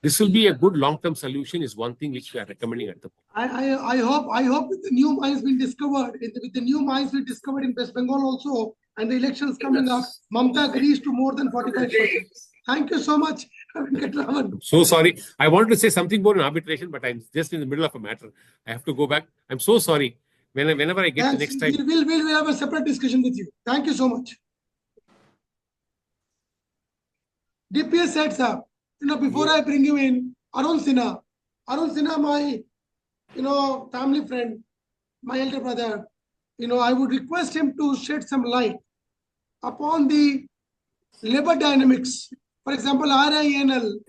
This will be a good long-term solution, is one thing which we are recommending at the moment. I hope with the new mines being discovered, with the new mines we discovered in West Bengal also, and the elections coming up, Mamta agrees to more than 45%. Thank you so much, Venkatraman. So sorry. I wanted to say something more in arbitration, but I'm just in the middle of a matter. I have to go back. I'm so sorry. Whenever I get to next time. We'll have a separate discussion with you. Thank you so much. DPS sets up. Before I bring you in, Arun Sinha, my, family friend, my elder brother, I would request him to shed some light upon the labor dynamics. For example, RINL,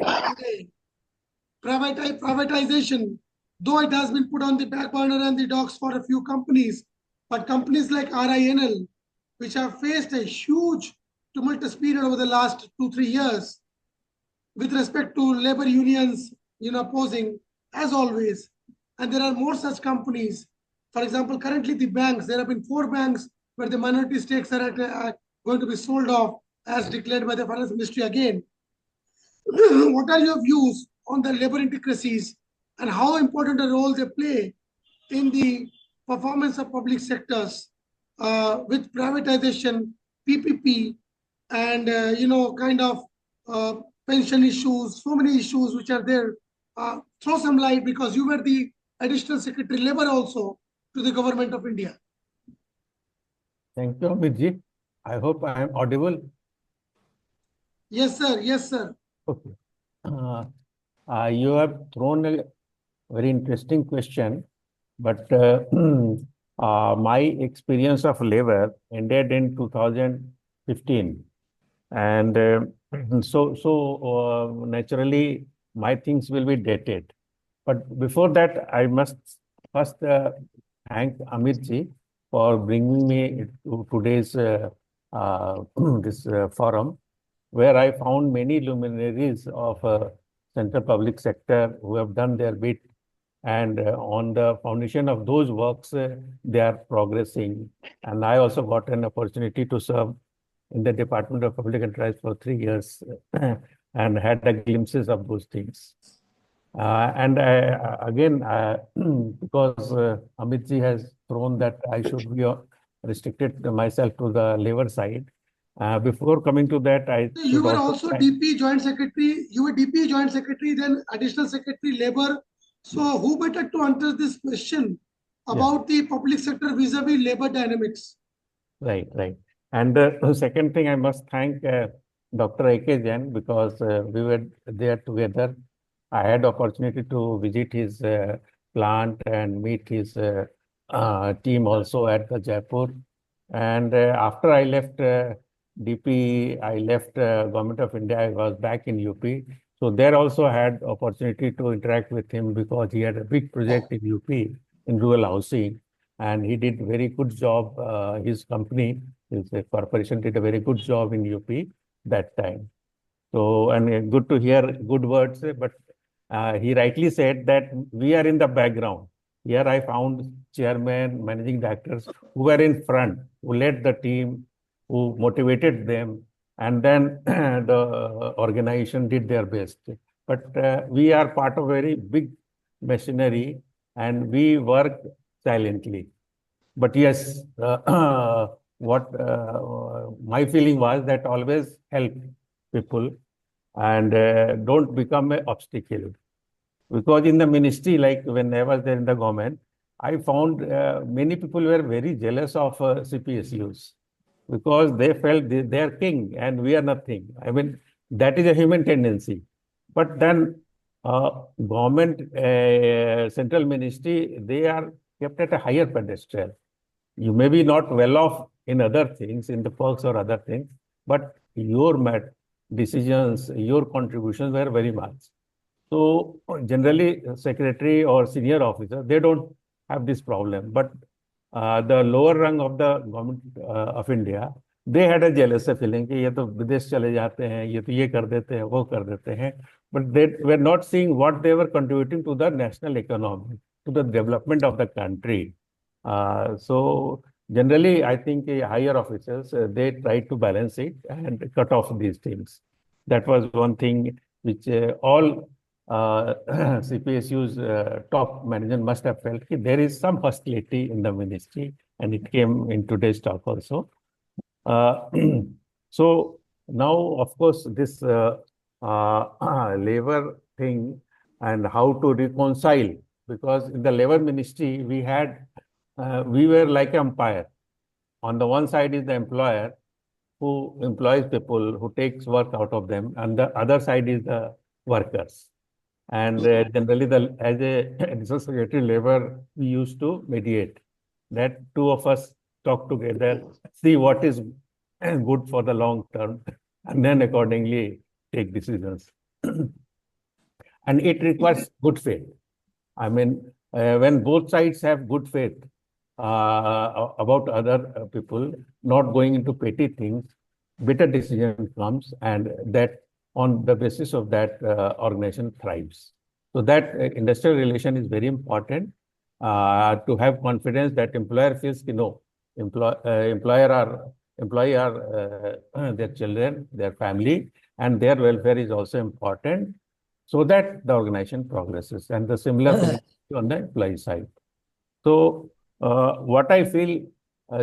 privatization, though it has been put on the back burner and the docks for a few companies, but companies like RINL, which have faced a huge tumultuous period over the last 2-3 years, with respect to labor unions, opposing, as always. And there are more such companies. For example, currently the banks, there have been 4 banks where the minority stakes are going to be sold off as declared by the Finance Ministry again. What are your views on the labor intricacies and how important a role they play in the performance of public sectors with privatization, PPP, and kind of pension issues, so many issues which are there. Throw some light, because you were the additional secretary labor also to the government of India. Thank you, Amitji. I hope I am audible. Yes, sir. Yes, sir. Okay. You have thrown a very interesting question, but my experience of labor ended in 2015, and so naturally my things will be dated. But before that, I must first thank Amitji for bringing me to today's this forum, where I found many luminaries of central public sector who have done their bit, and on the foundation of those works, they are progressing. And I also got an opportunity to serve in the Department of Public Enterprise for 3 years and had the glimpses of those things. And again, because Amitji has thrown that I should be restricted myself to the labor side. Before coming to that, I You should were also also DP Joint Secretary. You were DP Joint Secretary, then Additional Secretary Labor. So who better to answer this question about the public sector vis-a-vis labor dynamics? Right, right. And the second thing, I must thank Dr. A.K. Jain, because we were there together. I had opportunity to visit his plant and meet his team also at the Jaipur. And after I left DP, I left Government of India. I was back in UP. So there also had opportunity to interact with him, because he had a big project in UP in rural housing, and he did very good job. His company, his corporation did a very good job in UP that time. So, and good to hear good words, but he rightly said that we are in the background. Here I found chairman, managing directors who were in front, who led the team, who motivated them, and then the organization did their best. But we are part of a very big machinery, and we work silently. But yes, what my feeling was that always help people and don't become an obstacle. Because in the ministry, like when I was there in the government, I found many people were very jealous of CPSUs, because they felt they are king and we are nothing. I mean, that is a human tendency. But then government, central ministry, they are kept at a higher pedestal. You may be not well off in other things, in the perks or other things, but your decisions, your contributions were very much. So generally, secretary or senior officer, they don't have this problem. But the lower rung of the government of India, they had a jealous feeling कि ये तो विदेश चले जाते हैं, ये तो ये कर देते हैं, वो कर देते हैं. But they were not seeing what they were contributing to the national economy, to the development of the country. So generally, I think higher officers, they try to balance it and cut off these things. That was one thing which all CPSU's top management must have felt that there is some hostility in the ministry, and it came in today's talk also. So now, of course, this labor thing and how to reconcile, because in the labor ministry, we were like an umpire. On the one side is the employer who employs people, who takes work out of them, and the other side is the workers. And generally, as a additional secretary labor, we used to mediate. That two of us talk together, see what is good for the long term, and then accordingly take decisions. And it requires good faith. I mean, when both sides have good faith about other people, not going into petty things, better decision comes, and that on the basis of that, organization thrives. So that industrial relation is very important to have confidence that employer feels, employee are their children, their family, and their welfare is also important, so that the organization progresses. And the similar thing on the employee side. So what I feel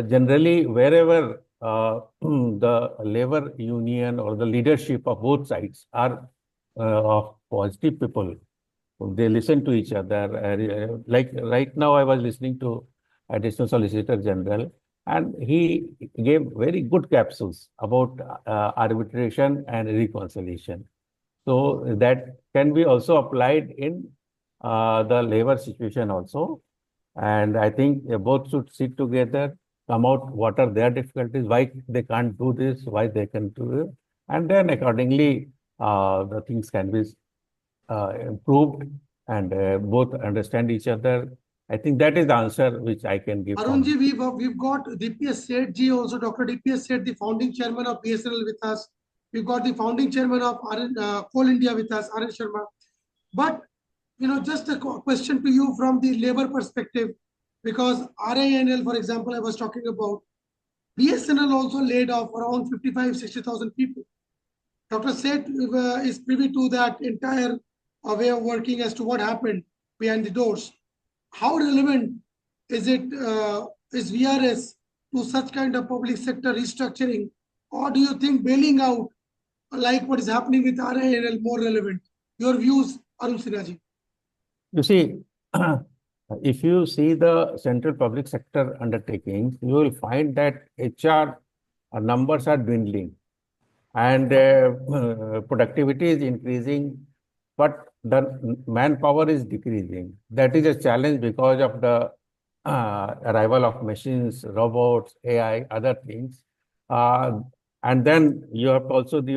generally wherever the labor union or the leadership of both sides are of positive people, they listen to each other. Like right now, I was listening to Additional Solicitor General, and he gave very good capsules about arbitration and reconciliation. So that can be also applied in the labor situation also. And I think both should sit together, come out what are their difficulties, why they can't do this, why they can do it. And then accordingly, the things can be improved and both understand each other. I think that is the answer which I can give. Arunji, we've got DPS Sethji also, Dr. DPS Seth, the founding chairman of BSNL with us. We've got the founding chairman of Coal India with us, Arvind Sharma. But just a question to you from the labor perspective, because RINL, for example, I was talking about, BSNL also laid off around 55-60,000 people. Dr. Seth is privy to that entire way of working as to what happened behind the doors. How relevant is it, is VRS to such kind of public sector restructuring, or do you think bailing out, like what is happening with RINL, more relevant? Your views, Arun Sinhaji. You see, if you see the central public sector undertakings, you will find that HR numbers are dwindling and productivity is increasing, but the manpower is decreasing. That is a challenge because of the arrival of machines, robots, AI, other things. And then you have also the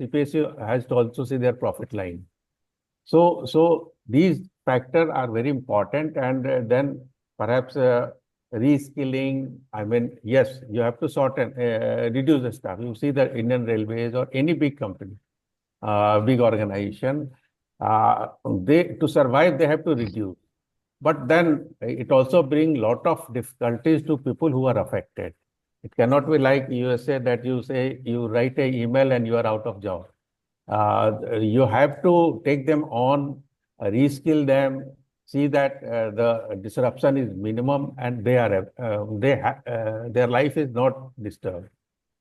CPSU has to also see their profit line. So these factors are very important, and then perhaps reskilling. I mean, yes, you have to sort and reduce the staff. You see the Indian Railways or any big company, big organization, to survive they have to reduce. But then it also brings a lot of difficulties to people who are affected. It cannot be like USA that you say you write an email and you are out of job. You have to take them on, reskill them, see that the disruption is minimum and their life is not disturbed.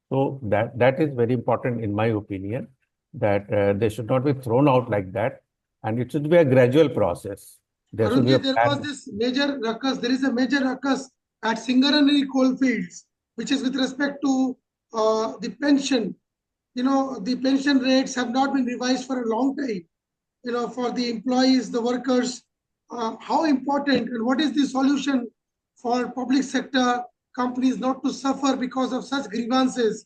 So that is very important in my opinion, that they should not be thrown out like that, and it should be a gradual process. Arunji, there was this major ruckus. There is a major ruckus at Singarani coalfields, which is with respect to the pension. The pension rates have not been revised for a long time, for the employees, the workers. How important and what is the solution for public sector companies not to suffer because of such grievances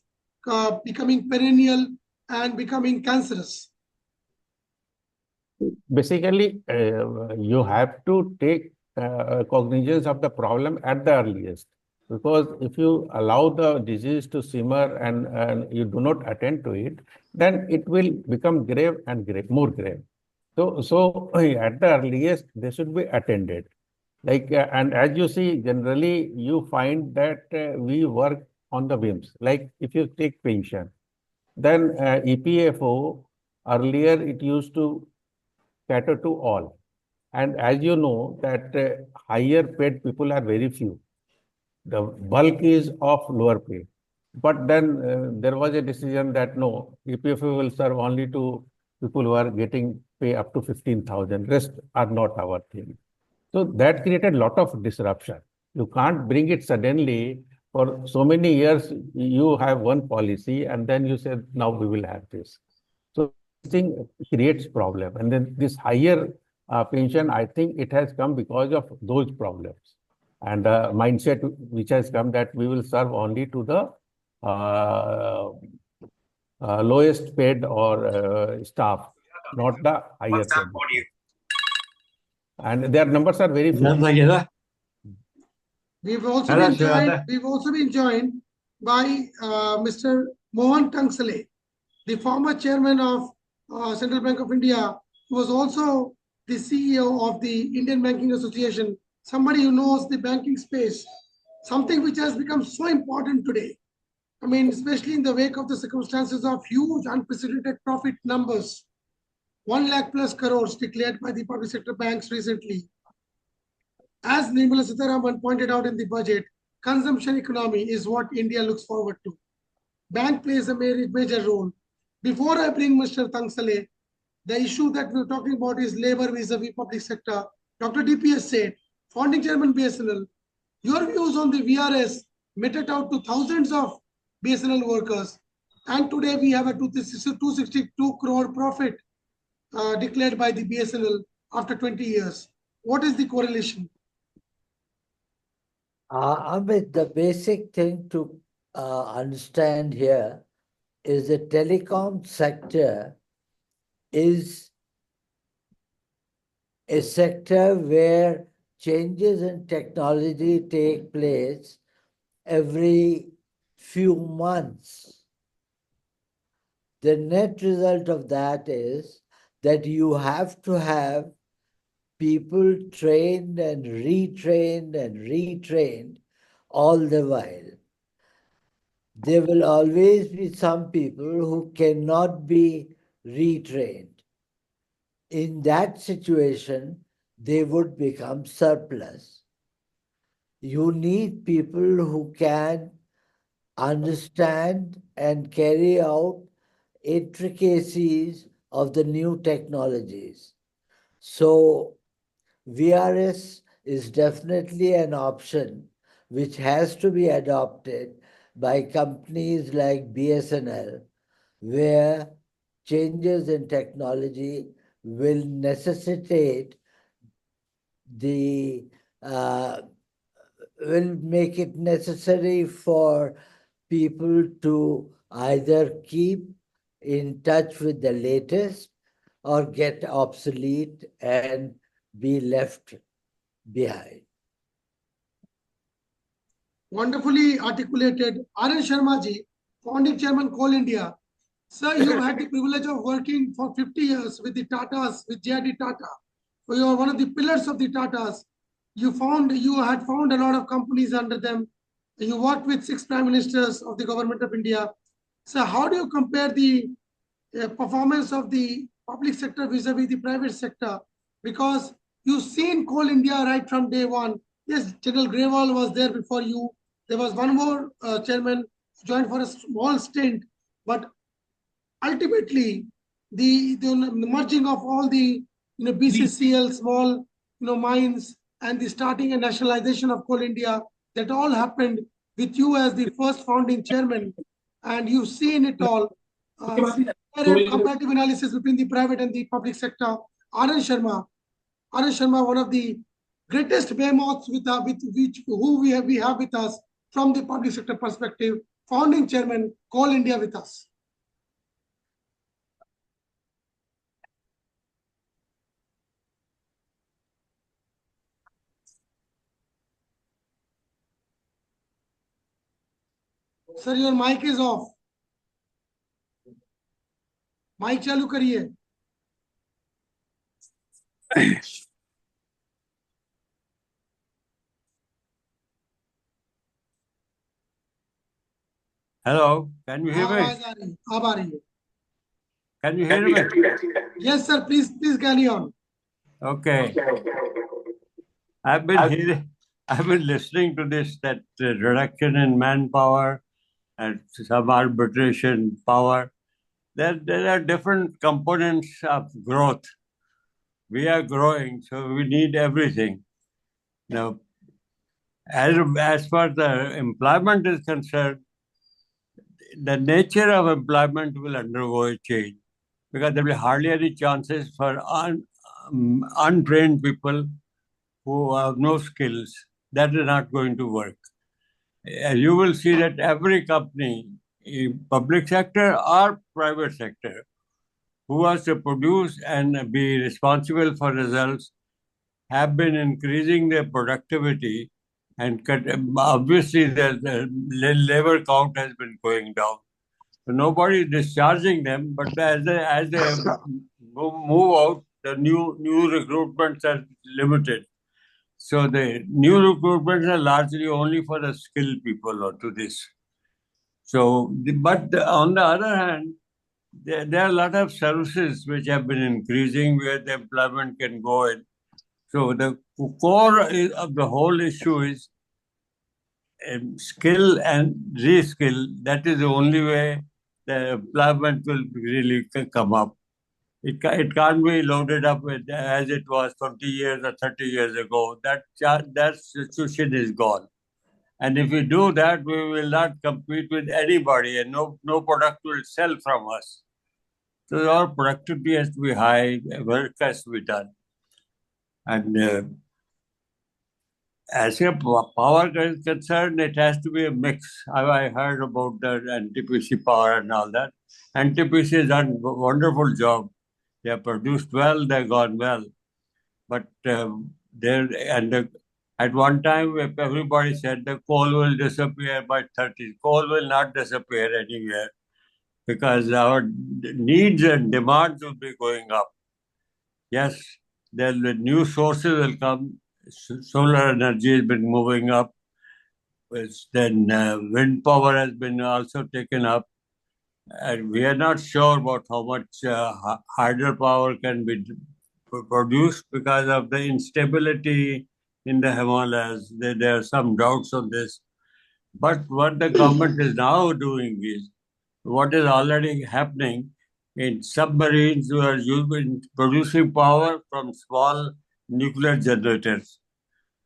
becoming perennial and becoming cancerous? Basically, you have to take cognizance of the problem at the earliest. Because if you allow the disease to simmer and you do not attend to it, then it will become grave and more grave. So at the earliest, they should be attended. And as you see, generally you find that we work on the whims. Like if you take pension, then EPFO, earlier it used to cater to all. And as you know that higher paid people are very few. The bulk is of lower pay. But then there was a decision that no, EPFO will serve only to people who are getting pay up to 15,000. Rest are not our thing. So that created a lot of disruption. You can't bring it suddenly. For so many years, you have one policy and then you say, now we will have this. So this thing creates problem. And then this higher pension, I think it has come because of those problems. And the mindset which has come that we will serve only to the lowest paid or staff, not the higher paid. And their numbers are very few. We've also been joined by Mr. Mohan Tangsale, the former chairman of Central Bank of India, who was also the CEO of the Indian Banking Association, somebody who knows the banking space, something which has become so important today. I mean, especially in the wake of the circumstances of huge unprecedented profit numbers, 1 lakh plus crores declared by the public sector banks recently. As Nirmala Sitharaman pointed out in the budget, consumption economy is what India looks forward to. Bank plays a major role. Before I bring Mr. Tangsale, the issue that we're talking about is labor vis-a-vis public sector. Dr. DPS said, founding chairman BSNL, your views on the VRS meted out to thousands of BSNL workers. And today we have a 262 crore profit declared by the BSNL after 20 years. What is the correlation? Amit, the basic thing to understand here is the telecom sector is a sector where changes in technology take place every few months. The net result of that is that you have to have people trained and retrained all the while. There will always be some people who cannot be retrained. In that situation, they would become surplus. You need people who can understand and carry out intricacies of the new technologies. So VRS is definitely an option which has to be adopted by companies like BSNL, where changes in technology will necessitate will make it necessary for people to either keep in touch with the latest or get obsolete and be left behind. Wonderfully articulated. Arvind Sharma ji, founding chairman Coal India. Sir, you had the privilege of working for 50 years with the Tatas, with J.R.D. Tata. So you are one of the pillars of the Tatas. You had found a lot of companies under them. You worked with 6 prime ministers of the government of India. So how do you compare the performance of the public sector vis-a-vis the private sector? Because you've seen Coal India right from day one. Yes, General Grewal was there before you. There was one more chairman who joined for a small stint, but ultimately the merging of all the BCCL small mines and the starting and nationalization of Coal India, that all happened with you as the first founding chairman, and you've seen it all. Comparative analysis between the private and the public sector. Arvind Sharma, one of the greatest behemoths who we have with us from the public sector perspective, founding chairman, Coal India with us. Sir, your mic is off. Mic चालू करिए. Hello, can you hear me? अब आ रही है. Can you hear me? Yes, sir. Please carry on. Okay. I've been listening to this, that reduction in manpower and some arbitration power. There are different components of growth. We are growing, so we need everything. Now, as far as the employment is concerned, the nature of employment will undergo a change because there will be hardly any chances for untrained people who have no skills. That is not going to work. You will see that every company, public sector or private sector, who has to produce and be responsible for results, have been increasing their productivity, and obviously the labor count has been going down. So nobody is discharging them, but as they move out, the new recruitments are limited. So the new recruitments are largely only for the skilled people or to this. So, on the other hand, there are a lot of services which have been increasing where the employment can go in. So the core of the whole issue is skill and reskill. That is the only way the employment will really come up. It can't be loaded up with, as it was 20 years or 30 years ago. That situation is gone. And if we do that, we will not compete with anybody, and no product will sell from us. So our productivity has to be high, work has to be done. And as a power is concerned, it has to be a mix. I heard about the NTPC power and all that. NTPC has done a wonderful job. They have produced well, they've gone well. But at one time, everybody said the coal will disappear by 30. Coal will not disappear anywhere because our needs and demands will be going up. Yes, the new sources will come. Solar energy has been moving up. Then wind power has been also taken up. And we are not sure about how much hydropower can be produced because of the instability in the Himalayas. There are some doubts on this. But what the government is now doing is what is already happening in submarines who are producing power from small nuclear generators.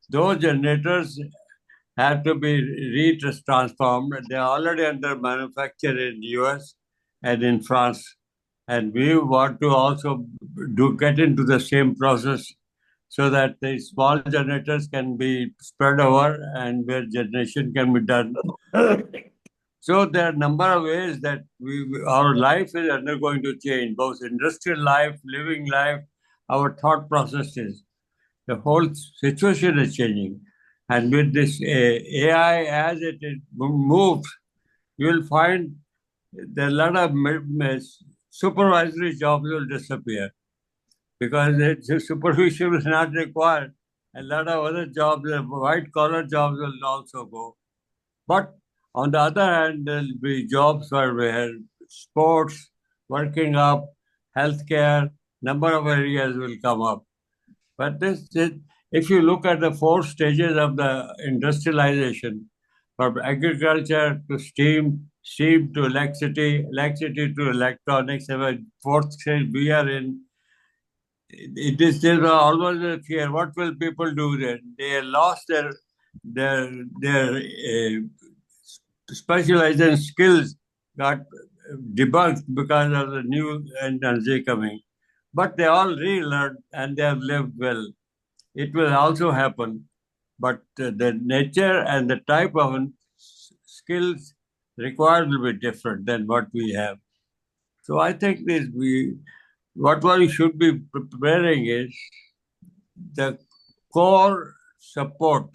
Those generators have to be transformed. They're already under manufacture in US and in France. And we want to also get into the same process so that the small generators can be spread over and where generation can be done. So there are a number of ways that our life is undergoing to change, both industrial life, living life, our thought processes. The whole situation is changing. And with this AI, as it moves, you will find that a lot of supervisory jobs will disappear because supervision is not required. A lot of other jobs, white-collar jobs will also go. But on the other hand, there will be jobs where sports, working up, healthcare, number of areas will come up. But if you look at the 4 stages of the industrialization, from agriculture to steam, steam to electricity, electricity to electronics, and the 4th stage we are in, there's always a fear. What will people do then? They lost their specialization skills, got debunked because of the new energy coming. But they all relearned and they have lived well. It will also happen, but the nature and the type of skills required will be different than what we have. So I think what we should be preparing is the core support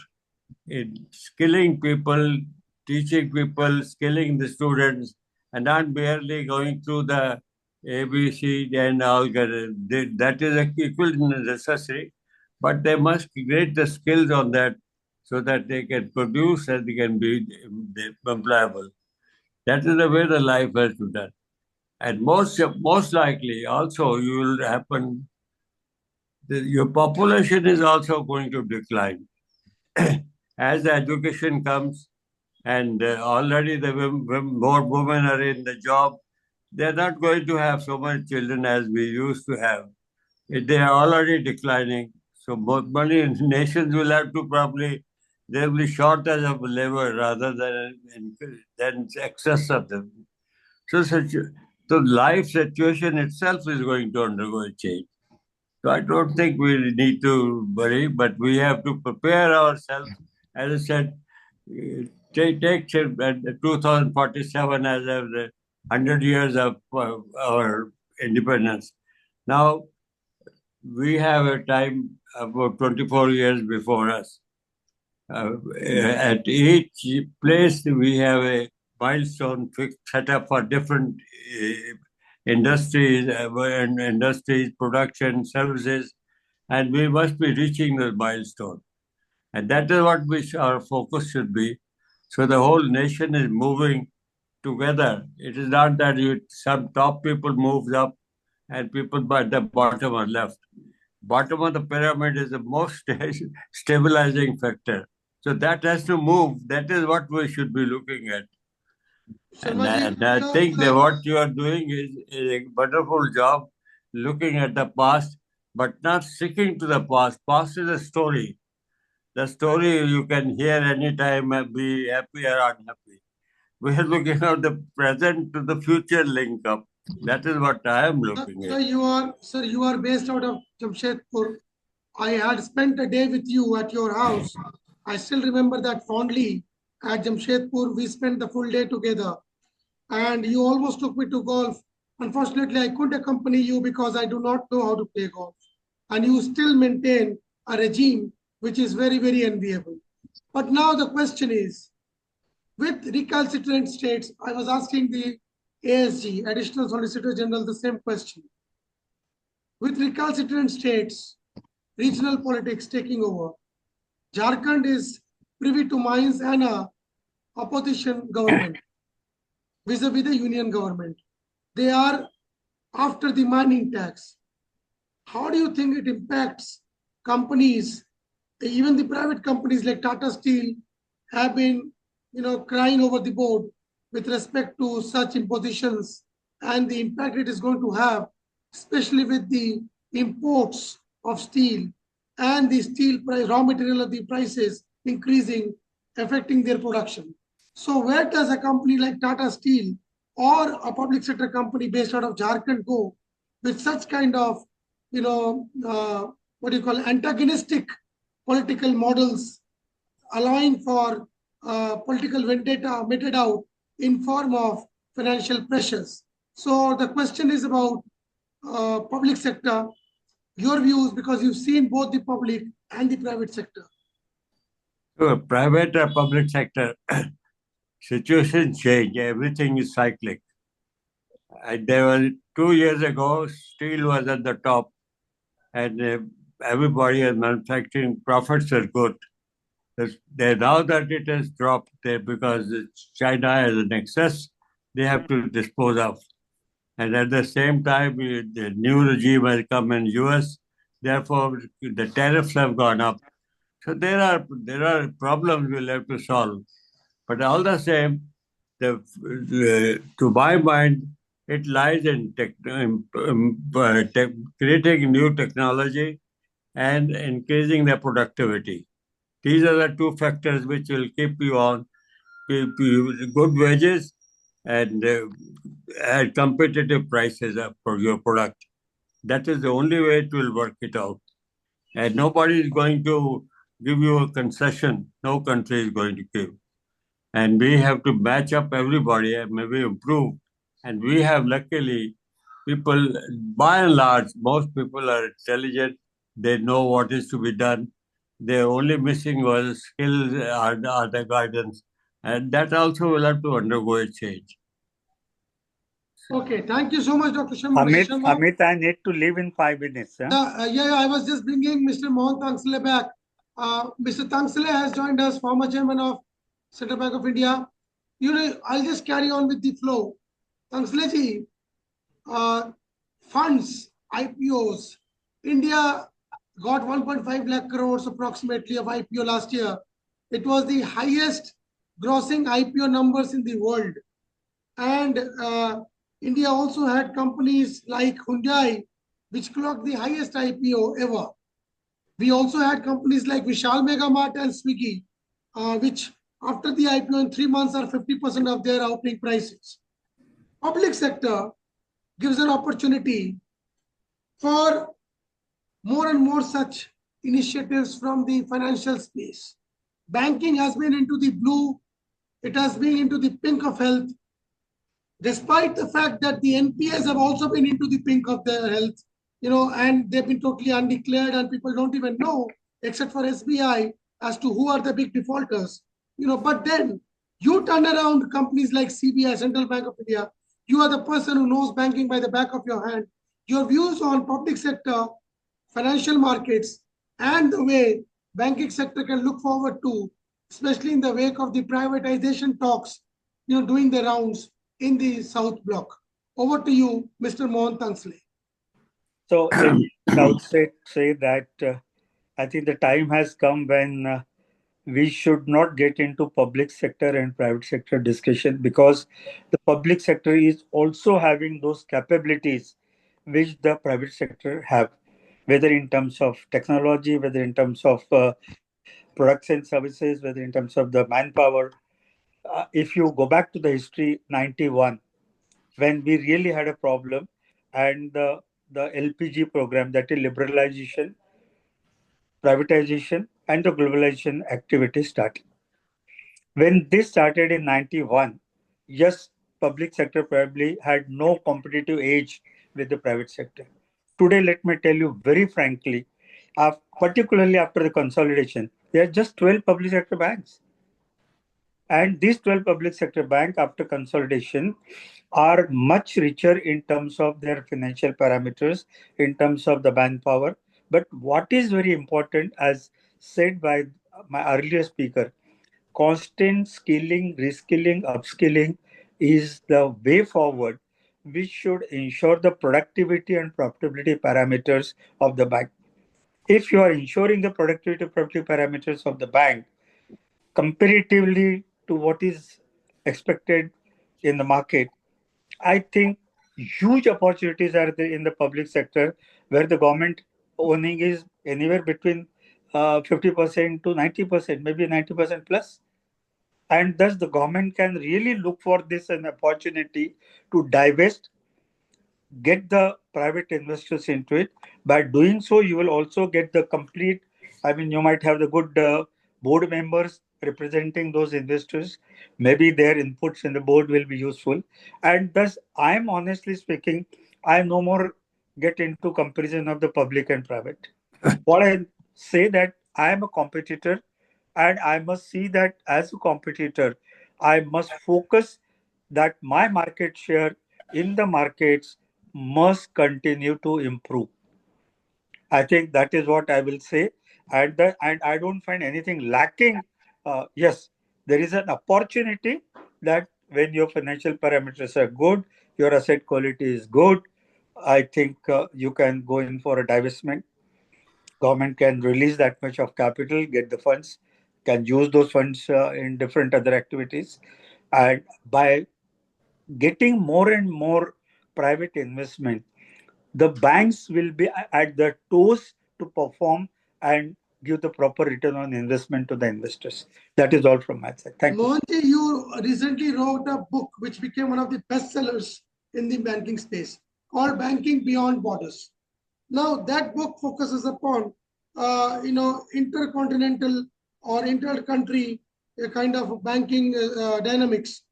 in skilling people, teaching people, skilling the students, and not barely going through the ABC and algorithm. That is equally necessary, but they must create the skills on that so that they can produce and they can be employable. That is the way the life has to be done. And most likely also you will happen, your population is also going to decline. As the education comes and already more women are in the job, they're not going to have so many children as we used to have. They are already declining. So many nations will have to there will be shortage of labor rather than excess of them. So the life situation itself is going to undergo a change. So I don't think we need to worry, but we have to prepare ourselves. As I said, take 2047 as the 100 years of our independence. Now, we have a time about 24 years before us. At each place, we have a milestone set up for different industries, production, services, and we must be reaching the milestone. And that is what our focus should be. So the whole nation is moving together. It is not that some top people moves up and people by the bottom are left. Bottom of the pyramid is the most stabilizing factor. So that has to move. That is what we should be looking at. And I think that what you are doing is a wonderful job looking at the past, but not sticking to the past. Past is a story. The story you can hear anytime and be happy or unhappy. We are looking at the present to the future link up. That is what I am looking at. You are based out of Jamshedpur. I had spent a day with you at your house. I still remember that fondly. At Jamshedpur, we spent the full day together. And you almost took me to golf. Unfortunately, I couldn't accompany you because I do not know how to play golf. And you still maintain a regime which is very, very enviable. But now the question is, with recalcitrant states, I was asking the ASG, Additional Solicitor General, the same question. With recalcitrant states, regional politics taking over, Jharkhand is privy to mines and a opposition government vis-a-vis the union government. They are after the mining tax. How do you think it impacts companies? Even the private companies like Tata Steel have been, crying over the board with respect to such impositions and the impact it is going to have, especially with the imports of steel and the steel price, raw material of the prices increasing, affecting their production. So where does a company like Tata Steel or a public sector company based out of Jharkhand go with such kind of, antagonistic political models, allowing for political vendetta meted out in form of financial pressures? So the question is about public sector, your views, because you've seen both the public and the private sector. So private or public sector, situations change. Everything is cyclic. There was 2 years ago, steel was at the top, and everybody is manufacturing. Profits are good. Now that it has dropped there because China has an excess, they have to dispose of. And at the same time, the new regime has come in US. Therefore, the tariffs have gone up. So there are problems we'll have to solve. But all the same, to my mind, it lies in creating new technology and increasing the productivity. These are the two factors which will keep you good wages and at competitive prices for your product. That is the only way it will work it out. And nobody is going to give you a concession. No country is going to give. And we have to match up everybody and maybe improve. And we have, luckily, people, by and large, most people are intelligent. They know what is to be done. The only missing was skills or the guidance. And that also will have to undergo a change. Okay, thank you so much, Dr. Sharma. Amit, I need to leave in 5 minutes. Huh? Yeah, I was just bringing Mr. Mohan Tangsale back. Mr. Tangsale has joined us, former chairman of Central Bank of India. I'll just carry on with the flow. Tangsale ji, funds, IPOs. India got 1.5 lakh crores approximately of IPO last year. It was the highest grossing IPO numbers in the world. And India also had companies like Hyundai, which clocked the highest IPO ever. We also had companies like Vishal Mega Mart and Swiggy, which after the IPO in 3 months are 50% of their opening prices. Public sector gives an opportunity for more and more such initiatives from the financial space. Banking has been into the blue. It has been into the pink of health. Despite the fact that the NPAs have also been into the pink of their health, and they've been totally undeclared and people don't even know, except for SBI, as to who are the big defaulters. But then you turn around companies like CBI, Central Bank of India. You are the person who knows banking by the back of your hand. Your views on public sector, financial markets, and the way banking sector can look forward to, especially in the wake of the privatization talks, doing the rounds in the South Block. Over to you, Mr. Mohan Tangsale. So I would say that I think the time has come when we should not get into public sector and private sector discussion, because the public sector is also having those capabilities which the private sector have, whether in terms of technology, whether in terms of products and services, whether in terms of the manpower. If you go back to the history, 91, when we really had a problem, and the LPG program, that is liberalization, privatization, and the globalization activity started. When this started in 91, yes, public sector probably had no competitive edge with the private sector. Today, let me tell you very frankly, particularly after the consolidation, there are just 12 public sector banks. And these 12 public sector banks, after consolidation, are much richer in terms of their financial parameters, in terms of the manpower. But what is very important, as said by my earlier speaker, constant skilling, reskilling, upskilling is the way forward, which should ensure the productivity and profitability parameters of the bank. If you are ensuring the productivity parameters of the bank comparatively to what is expected in the market, I think huge opportunities are there in the public sector, where the government owning is anywhere between 50% to 90%, maybe 90% plus. And thus the government can really look for this an opportunity to divest, get the private investors into it. By doing so, you will also get the complete, you might have the good board members representing those investors. Maybe their inputs in the board will be useful. And thus, I am honestly speaking, I no more get into comparison of the public and private. What I say that I am a competitor, and I must see that as a competitor, I must focus that my market share in the markets must continue to improve. I think that is what I will say, and I don't find anything lacking. Yes, there is an opportunity that when your financial parameters are good, your asset quality is good, I think you can go in for a divestment. Government can release that much of capital, get the funds, can use those funds in different other activities, and by getting more and more private investment, the banks will be at the toes to perform and give the proper return on investment to the investors. That is all from my side. Thank you. Mohanji, you recently wrote a book which became one of the bestsellers in the banking space called Banking Beyond Borders. Now, that book focuses upon, intercontinental or inter-country kind of banking dynamics.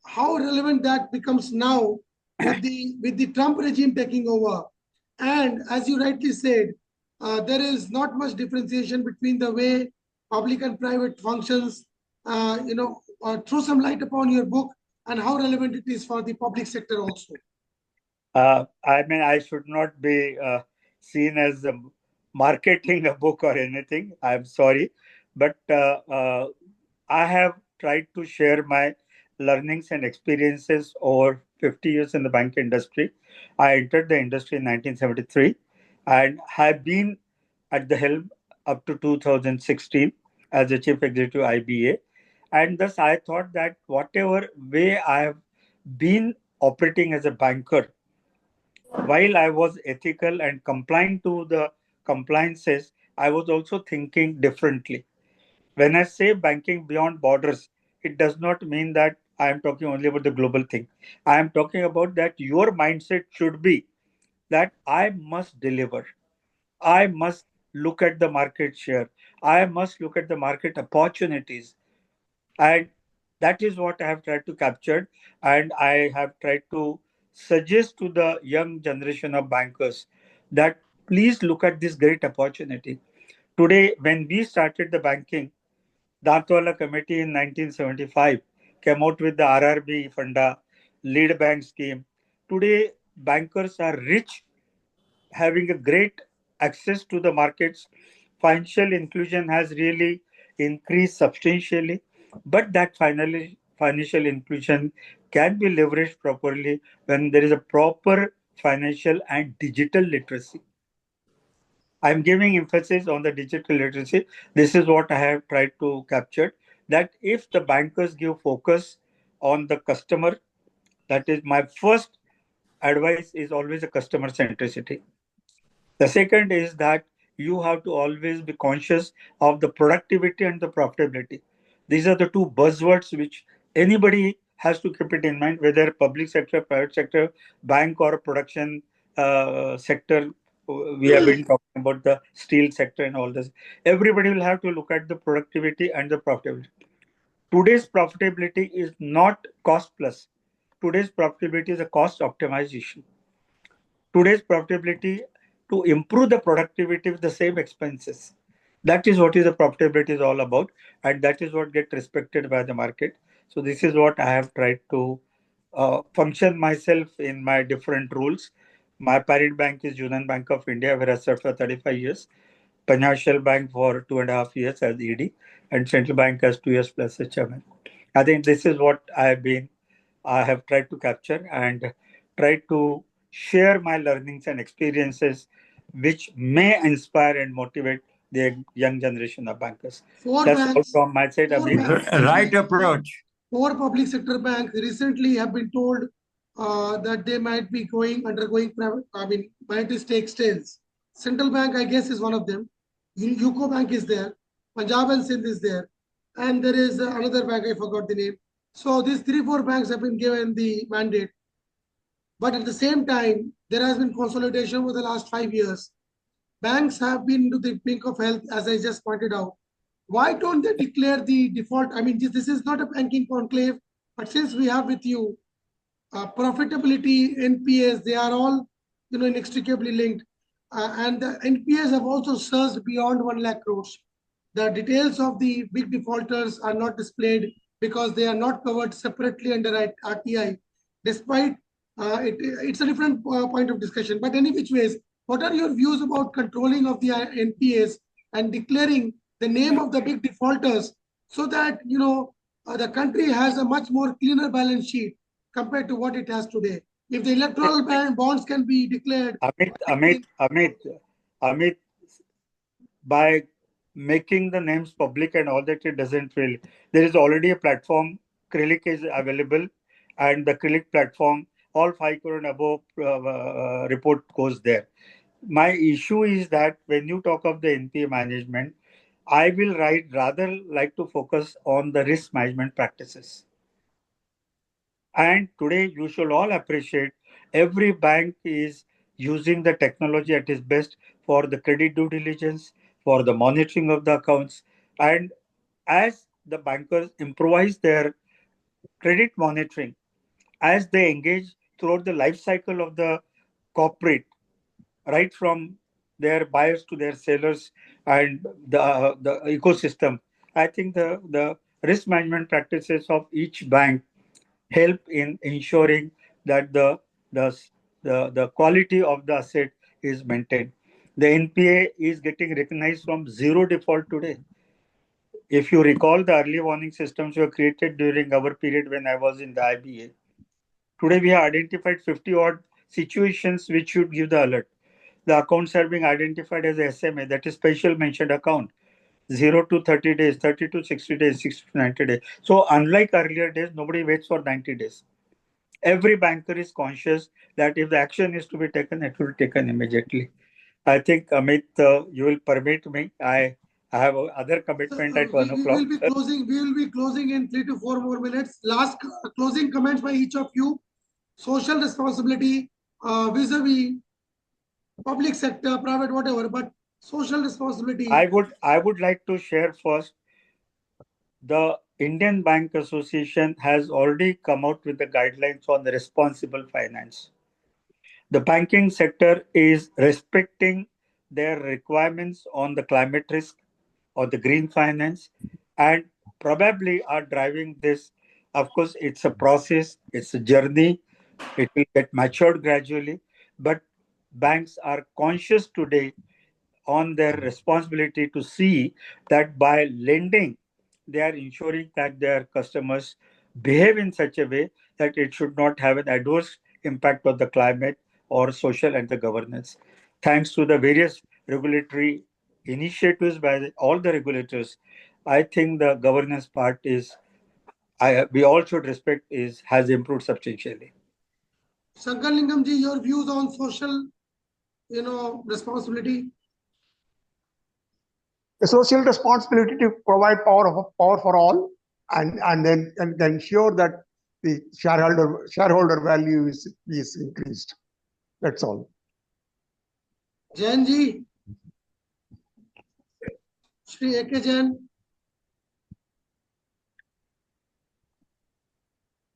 How relevant that becomes now with the Trump regime taking over. And as you rightly said, there is not much differentiation between the way public and private functions. Throw some light upon your book and how relevant it is for the public sector also. I should not be seen as marketing a book or anything. I'm sorry. But I have tried to share my learnings and experiences over 50 years in the bank industry. I entered the industry in 1973 and have been at the helm up to 2016 as a chief executive IBA. And thus I thought that whatever way I have been operating as a banker, while I was ethical and compliant to the compliances, I was also thinking differently. When I say banking beyond borders, it does not mean that I am talking only about the global thing. I am talking about that your mindset should be that I must deliver. I must look at the market share. I must look at the market opportunities. And that is what I have tried to capture. And I have tried to suggest to the young generation of bankers that please look at this great opportunity. Today, when we started the banking, Dantwala Committee in 1975 came out with the RRB Funda lead bank scheme. Today, bankers are rich, having a great access to the markets. Financial inclusion has really increased substantially, but that financial inclusion can be leveraged properly when there is a proper financial and digital literacy. I'm giving emphasis on the digital literacy. This is what I have tried to capture, that if the bankers give focus on the customer, that is my first advice is always a customer centricity. The second is that you have to always be conscious of the productivity and the profitability. These are the two buzzwords which anybody has to keep it in mind, whether public sector, private sector, bank or production sector. We have been talking about the steel sector and all this. Everybody will have to look at the productivity and the profitability. Today's profitability is not cost plus. Today's profitability is a cost optimization. Today's profitability to improve the productivity with the same expenses. That is what is the profitability is all about, and that is what gets respected by the market. So this is what I have tried to function myself in my different roles. My parent bank is Union Bank of India, where I served for 35 years. Financial Bank for 2.5 years as ED, and Central Bank as 2 years plus as chairman. I think this is what I have tried to capture and tried to share my learnings and experiences, which may inspire and motivate the young generation of bankers. That's all from my side. Right approach. 4 public sector banks recently have been told that they might be undergoing minority stake sales. Central Bank, I guess, is one of them. UCO Bank is there. Punjab and Sindh is there. And there is another bank, I forgot the name. So these 3-4 banks have been given the mandate. But at the same time, there has been consolidation over the last 5 years. Banks have been to the brink of health, as I just pointed out. Why don't they declare the default? I mean, this is not a banking conclave, but since we have with you profitability, NPAs, they are all inextricably linked. And the NPAs have also surged beyond 1 lakh crores. The details of the big defaulters are not displayed because they are not covered separately under RTI, despite it's a different point of discussion. But any which ways, what are your views about controlling of the NPAs and declaring the name of the big defaulters so that the country has a much more cleaner balance sheet compared to what it has today? If the electoral bonds can be declared, Amit, by making the names public and all that, it doesn't feel. There is already a platform. Acrylic is available, and the Acrylic platform, all 5 crore and above report goes there. My issue is that when you talk of the NPA management, I will rather like to focus on the risk management practices. And today you should all appreciate every bank is using the technology at its best for the credit due diligence, for the monitoring of the accounts. And as the bankers improvise their credit monitoring, as they engage throughout the life cycle of the corporate, right from their buyers to their sellers and the ecosystem, I think the risk management practices of each bank help in ensuring that the quality of the asset is maintained. The NPA is getting recognized from zero default today. If you recall, the early warning systems were created during our period when I was in the IBA. Today we have identified 50 odd situations which should give the alert. The accounts are being identified as SMA, that is special mentioned account. 0 to 30 days, 30 to 60 days, 60 to 90 days. So unlike earlier days, nobody waits for 90 days. Every banker is conscious that if the action is to be taken, it will be taken immediately. I think, Amit, you will permit me. I have other commitment at 1 o'clock. We will be closing in 3 to 4 more minutes. Last closing comments by each of you. Social responsibility vis-a-vis public sector, private, whatever, but social responsibility. I would like to share first. The Indian Bank Association has already come out with the guidelines on the responsible finance. The banking sector is respecting their requirements on the climate risk or the green finance and probably are driving this. Of course, it's a process, it's a journey, it will get matured gradually, but banks are conscious today on their responsibility to see that by lending, they are ensuring that their customers behave in such a way that it should not have an adverse impact on the climate or social and the governance. Thanks to the various regulatory initiatives by all the regulators, I think the governance part is, we all should respect, has improved substantially. Sankarlingam ji, your views on social, responsibility? The social responsibility to provide power for all, and then ensure that the shareholder value is increased. That's all. Jain ji, Shri A.K. Jain.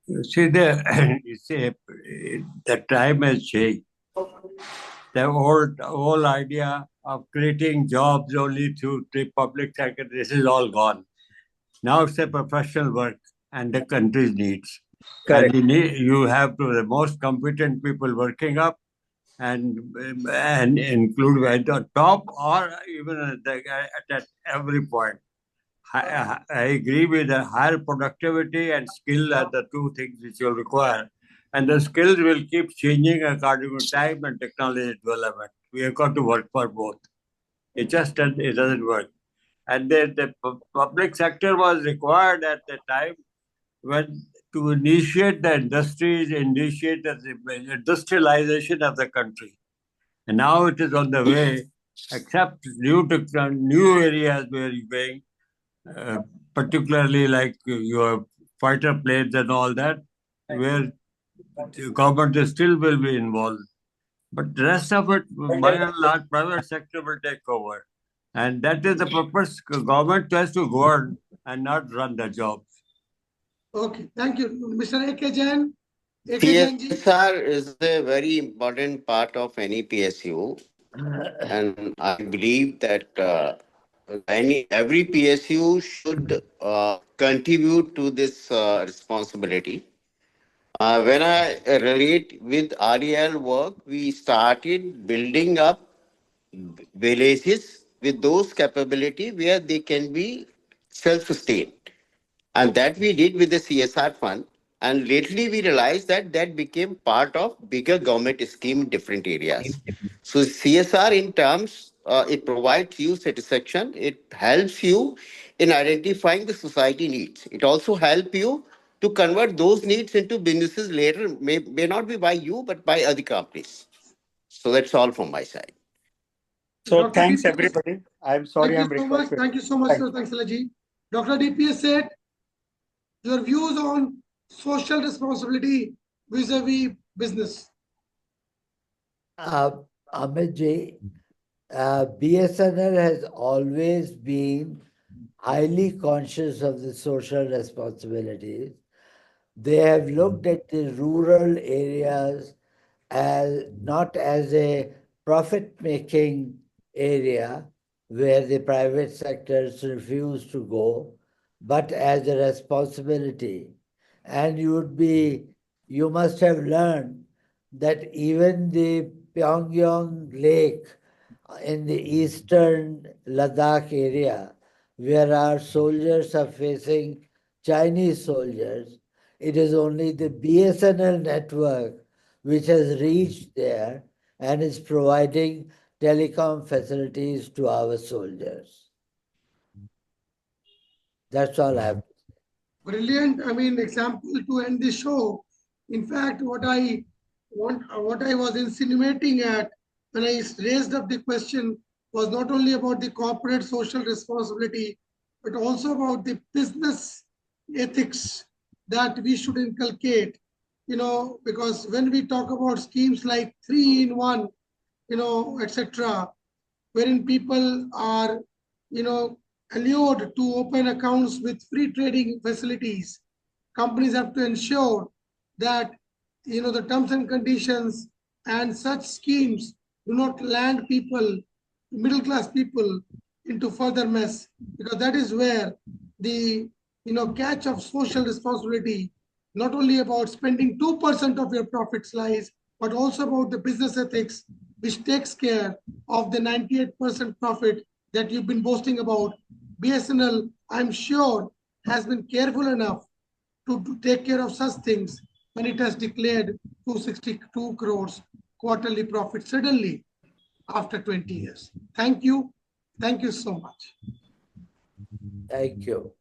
You see, the time has changed. The whole idea of creating jobs only through the public sector, this is all gone. Now it's a professional work and the country's needs. Correct. And you have to the most competent people working up and include at the top or even at every point. I agree with the higher productivity and skill are the two things which you'll require. And the skills will keep changing according to time and technology development. We have got to work for both. It doesn't work. And the public sector was required at the time when to initiate the industries, initiate the industrialization of the country. And now it is on the way, except new areas where you're going, particularly like your fighter planes and all that, where the government still will be involved. But the rest of it, by and large, private sector will take over. And that is the purpose. Government has to govern and not run the jobs. Okay, thank you. Mr. A.K. Jain. A.K. Jain ji. CSR is a very important part of any PSU. And I believe that every PSU should contribute to this responsibility. When I relate with REL work, we started building up villages with those capability where they can be self-sustained. And that we did with the CSR fund. And lately we realized that that became part of bigger government scheme in different areas. So CSR in terms, it provides you satisfaction. It helps you in identifying the society needs. It also helps you to convert those needs into businesses later, may not be by you, but by other companies. So that's all from my side. So Dr. thanks DPS, everybody. I'm sorry I'm requested. Thank you so much, sir. Thanks, Alaji. Dr. DPS said, your views on social responsibility vis-a-vis business. Amit ji, BSNL has always been highly conscious of the social responsibilities. They have looked at the rural areas as not as a profit-making area where the private sectors refuse to go, but as a responsibility. And you must have learned that even the Pyongyang Lake in the eastern Ladakh area, where our soldiers are facing Chinese soldiers, it is only the BSNL network which has reached there and is providing telecom facilities to our soldiers. That's all I have to say. Brilliant, example to end the show. In fact, what I was insinuating at when I raised up the question was not only about the corporate social responsibility, but also about the business ethics that we should inculcate, because when we talk about schemes like 3-in-1, etc., wherein people are, allured to open accounts with free trading facilities, companies have to ensure that, the terms and conditions and such schemes do not land people, middle-class people, into further mess, because that is where the, catch of social responsibility, not only about spending 2% of your profits lies, but also about the business ethics, which takes care of the 98% profit that you've been boasting about. BSNL, I'm sure, has been careful enough to take care of such things when it has declared 262 crores quarterly profit suddenly. after 20 years. Thank you. Thank you so much. Thank you.